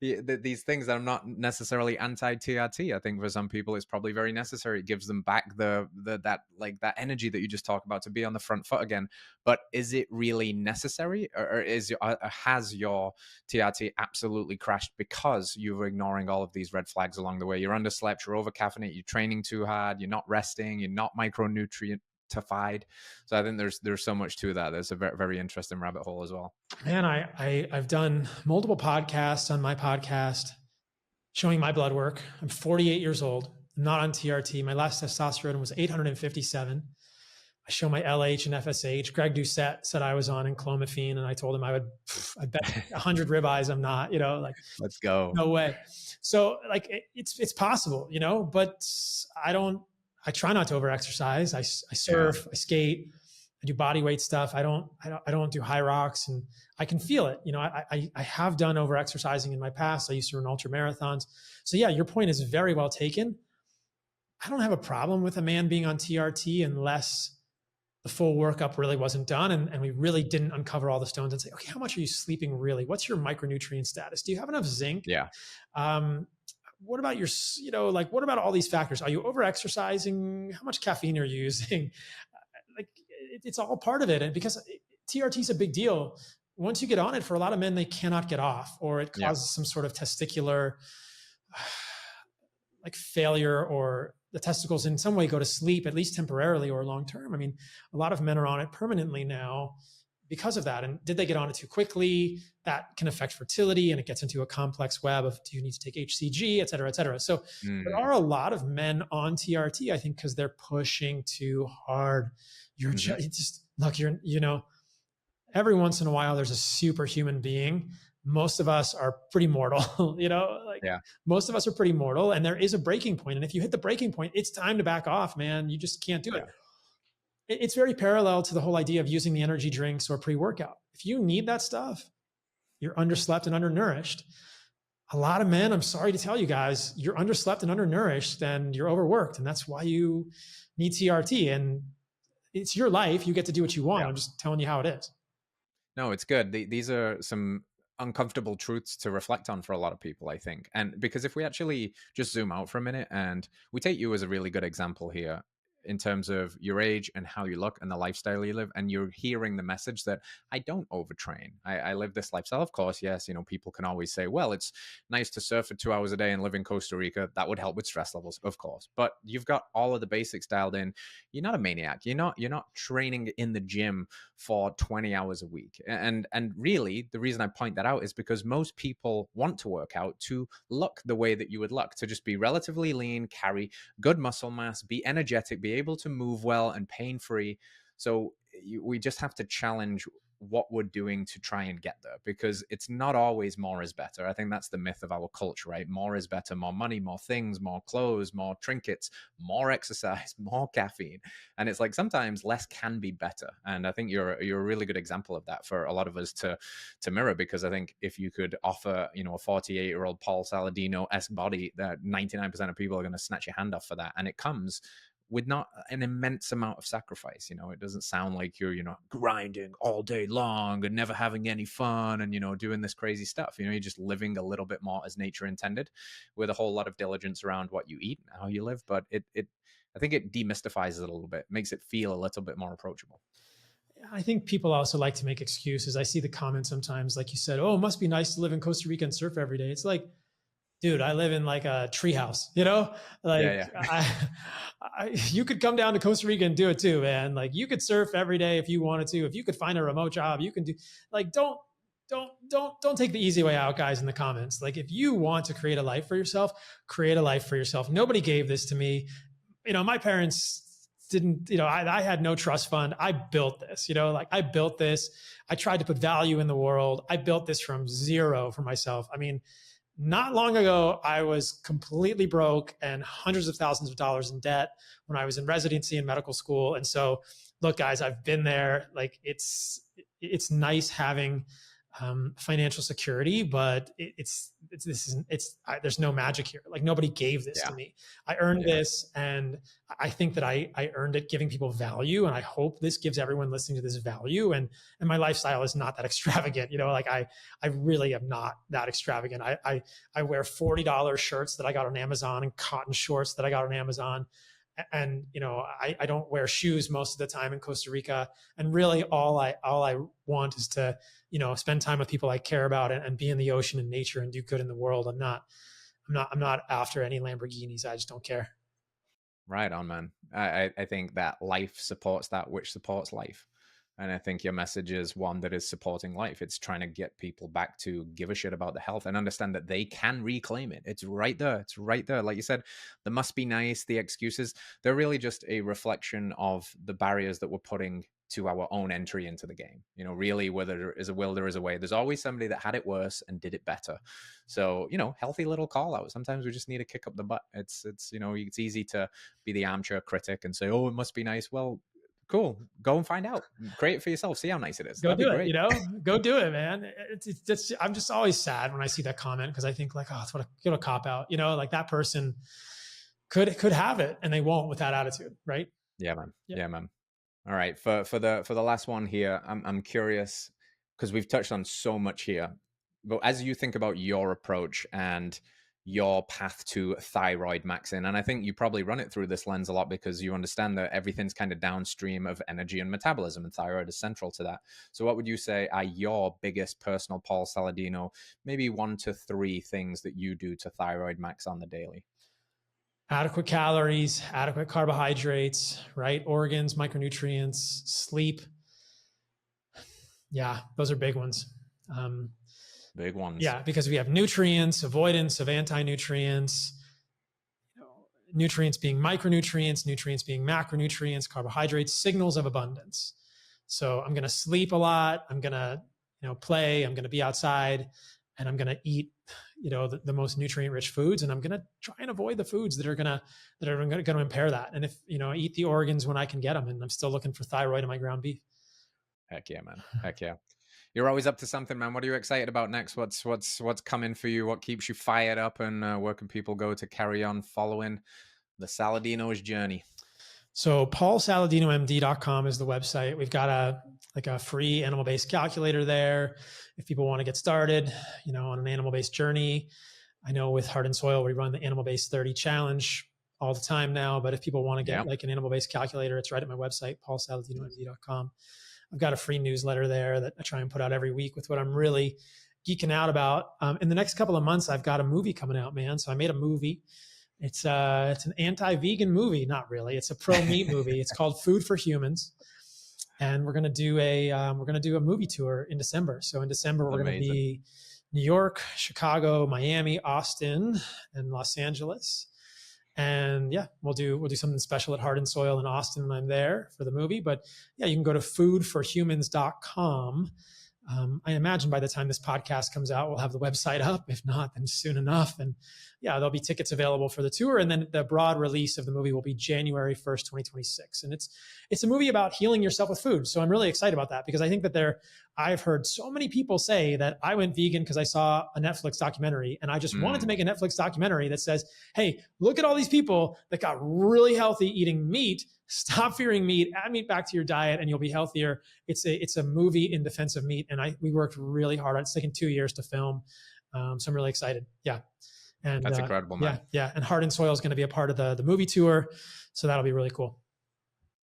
Speaker 1: these things that I'm not necessarily anti TRT. I think for some people it's probably very necessary. It gives them back that like that energy that you just talked about, to be on the front foot again. But is it really necessary, or has your TRT absolutely crashed because you were ignoring all of these red flags along the way? You're underslept, you're over caffeinated, you're training too hard, you're not resting, you're not micronutrientified. So I think there's so much to that. There's a very, very interesting rabbit hole as well.
Speaker 2: Man, I've done multiple podcasts on my podcast showing my blood work. I'm 48 years old. I'm not on TRT. My last testosterone was 857. I show my LH and FSH. Greg Doucette said I was on clomiphene, and I told him I bet 100 ribeyes I'm not, you know, like
Speaker 1: Let's go.
Speaker 2: no way. So like it's possible, you know, but I try not to overexercise. I
Speaker 1: Yeah.
Speaker 2: surf, I skate, I do body weight stuff. I don't do high rocks, and I can feel it. You know, I have done overexercising in my past. I used to run ultra marathons. So yeah, your point is very well taken. I don't have a problem with a man being on TRT unless the full workup really wasn't done, and we really didn't uncover all the stones and say, okay, how much are you sleeping really? What's your micronutrient status? Do you have enough zinc?
Speaker 1: Yeah.
Speaker 2: Um, what about your, you know, like, what about all these factors? Are you over exercising? How much caffeine are you using? Like, it's all part of it. And because TRT is a big deal, once you get on it, for a lot of men, they cannot get off, or it
Speaker 1: Yeah.
Speaker 2: causes some sort of testicular like failure, or the testicles in some way go to sleep, at least temporarily or long term. I mean, a lot of men are on it permanently now because of that. And did they get on it too quickly? That can affect fertility, and it gets into a complex web of, do you need to take HCG, et cetera, et cetera. So there
Speaker 1: Mm.
Speaker 2: are a lot of men on TRT, I think, because they're pushing too hard. You're
Speaker 1: Hmm.
Speaker 2: just look, you know, every once in a while there's a superhuman being. Most of us are pretty mortal, you know, like
Speaker 1: Yeah.
Speaker 2: most of us are pretty mortal, and there is a breaking point. And if you hit the breaking point, it's time to back off, man. You just can't do it.
Speaker 1: Yeah.
Speaker 2: It's very parallel to the whole idea of using the energy drinks or pre-workout. If you need that stuff, you're underslept and undernourished. A lot of men, I'm sorry to tell you guys, you're underslept and undernourished, and you're overworked. And that's why you need TRT. And it's your life. You get to do what you want.
Speaker 1: Yeah.
Speaker 2: I'm just telling you how it is.
Speaker 1: No, it's good. These are some uncomfortable truths to reflect on for a lot of people, I think. And because if we actually just zoom out for a minute and we take you as a really good example here in terms of your age and how you look and the lifestyle you live, and you're hearing the message that I don't overtrain. I live this lifestyle. Of course, yes, people can always say, well, it's nice to surf for 2 hours a day and live in Costa Rica. That would help with stress levels, of course. But you've got all of the basics dialed in. You're not a maniac. You're not training in the gym for 20 hours a week. And really the reason I point that out is because most people want to work out to look the way that you would look, to just be relatively lean, carry good muscle mass, be energetic, be able to move well and pain free. So we just have to challenge what we're doing to try and get there, because it's not always more is better. I think that's the myth of our culture, right? More is better, more money, more things, more clothes, more trinkets, more exercise, more caffeine. And it's like sometimes less can be better. And I think you're a really good example of that for a lot of us to mirror, because I think if you could offer, a 48-year-old Paul Saladino-esque body, that 99% of people are going to snatch your hand off for that. And it comes with not an immense amount of sacrifice. It doesn't sound like you're, grinding all day long and never having any fun and, doing this crazy stuff. You're just living a little bit more as nature intended, with a whole lot of diligence around what you eat and how you live. But I think it demystifies it a little bit, makes it feel a little bit more approachable.
Speaker 2: I think people also like to make excuses. I see the comments sometimes, like you said, oh, it must be nice to live in Costa Rica and surf every day. It's like, dude, I live in like a treehouse,
Speaker 1: Yeah,
Speaker 2: like
Speaker 1: yeah.
Speaker 2: you could come down to Costa Rica and do it too, man. Like you could surf every day if you wanted to. If you could find a remote job, you can do. Like don't take the easy way out, guys, in the comments. Like if you want to create a life for yourself, create a life for yourself. Nobody gave this to me. My parents didn't, I had no trust fund. I built this, like I built this. I tried to put value in the world. I built this from zero for myself. I mean, not long ago, I was completely broke and hundreds of thousands of dollars in debt when I was in residency in medical school. And so, look, guys, I've been there. Like, it's nice having financial security, but there's no magic here. Like nobody gave this to
Speaker 1: Yeah.
Speaker 2: me. I earned
Speaker 1: Yeah.
Speaker 2: this, and I think that I earned it giving people value, and I hope this gives everyone listening to this value. And my lifestyle is not that extravagant. Like I really am not that extravagant. I wear $40 shirts that I got on Amazon and cotton shorts that I got on Amazon. And I don't wear shoes most of the time in Costa Rica. And really, all I want is to spend time with people I care about and be in the ocean and nature and do good in the world. I'm not after any Lamborghinis. I just don't care.
Speaker 1: Right on, man. I think that life supports that which supports life. And I think your message is one that is supporting life. It's trying to get people back to give a shit about the health and understand that they can reclaim it. It's right there. It's right there. Like you said, the must be nice, the excuses, they're really just a reflection of the barriers that we're putting to our own entry into the game. Really, where there is a will, there is a way. There's always somebody that had it worse and did it better. So, healthy little call out. Sometimes we just need to kick up the butt. It's easy to be the armchair critic and say, oh, it must be nice. Well, cool. Go and find out. Create it for yourself. See how nice it is.
Speaker 2: Go
Speaker 1: That'd be
Speaker 2: do it.
Speaker 1: great.
Speaker 2: Go do it, man. I'm just always sad when I see that comment because I think like, oh, it's what a cop out. Like that person could have it and they won't with that attitude, right?
Speaker 1: Yeah, man.
Speaker 2: Yeah.
Speaker 1: Yeah, man. All right. For the last one here, I'm curious because we've touched on so much here. But as you think about your approach and your path to thyroid maxing, and I think you probably run it through this lens a lot because you understand that everything's kind of downstream of energy and metabolism, and thyroid is central to that. So what would you say are your biggest personal Paul Saladino, maybe 1 to 3 things that you do to thyroid max on the daily?
Speaker 2: Adequate calories, adequate carbohydrates, right? Organs, micronutrients, sleep. Yeah, those are big ones.
Speaker 1: Big ones.
Speaker 2: Yeah, because we have nutrients, avoidance of anti-nutrients, nutrients being micronutrients, nutrients being macronutrients, carbohydrates, signals of abundance. So I'm going to sleep a lot. I'm going to, play. I'm going to be outside, and I'm going to eat, the most nutrient-rich foods. And I'm going to try and avoid the foods that are going to impair that. And if I eat the organs when I can get them, and I'm still looking for thyroid in my ground beef.
Speaker 1: Heck yeah, man. Heck yeah. You're always up to something, man. What are you excited about next? What's coming for you? What keeps you fired up? And where can people go to carry on following the Saladino's journey?
Speaker 2: So paulsaladinomd.com is the website. We've got like a free animal-based calculator there if people want to get started, on an animal-based journey. I know with Heart and Soil, we run the animal-based 30 challenge all the time now, but if people want to get like an animal-based calculator, it's right at my website, paulsaladinoMD.com. I've got a free newsletter there that I try and put out every week with what I'm really geeking out about. In the next couple of months, I've got a movie coming out, man. So I made a movie. It's an anti-vegan movie. Not really. It's a pro-meat movie. It's called Food for Humans. And we're gonna do a movie tour in December. So in December, we're gonna be New York, Chicago, Miami, Austin, and Los Angeles. And yeah, we'll do something special at Heart and Soil in Austin when I'm there for the movie. But yeah, you can go to foodforhumans.com. I imagine by the time this podcast comes out, we'll have the website up. If not, then soon enough. And yeah, there'll be tickets available for the tour. And then the broad release of the movie will be January 1st, 2026. And it's a movie about healing yourself with food. So I'm really excited about that because I think that I've heard so many people say that I went vegan because I saw a Netflix documentary and I just wanted to make a Netflix documentary that says, hey, look at all these people that got really healthy eating meat. Stop fearing meat, add meat back to your diet and you'll be healthier. It's a movie in defense of meat. And we worked really hard on it. It's taken 2 years to film. So I'm really excited. Yeah. And
Speaker 1: that's incredible, man.
Speaker 2: Yeah. And Heart and Soil is going to be a part of the movie tour. So that'll be really cool.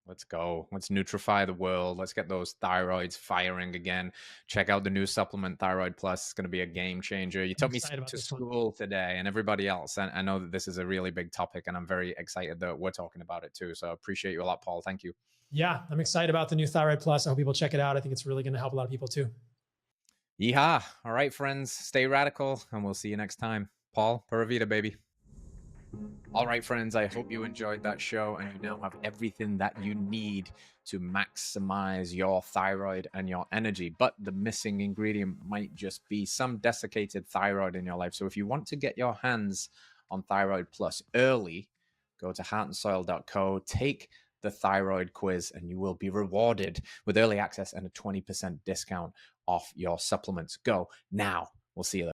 Speaker 1: Let's go. Let's nutrify the world. Let's get those thyroids firing again. Check out the new supplement, Thyroid Plus. It's going to be a game changer. You took me to school today and everybody else. And I know that this is a really big topic and I'm very excited that we're talking about it too. So I appreciate you a lot, Paul. Thank you.
Speaker 2: Yeah, I'm excited about the new Thyroid Plus. I hope people check it out. I think it's really going to help a lot of people too.
Speaker 1: Yeehaw. All right, friends, stay radical and we'll see you next time. Paul, Pura Vida, baby. All right, friends, I hope you enjoyed that show and you now have everything that you need to maximize your thyroid and your energy. But the missing ingredient might just be some desiccated thyroid in your life. So if you want to get your hands on Thyroid Plus early, go to heartandsoil.co, take the thyroid quiz, and you will be rewarded with early access and a 20% discount off your supplements. Go now. We'll see you later.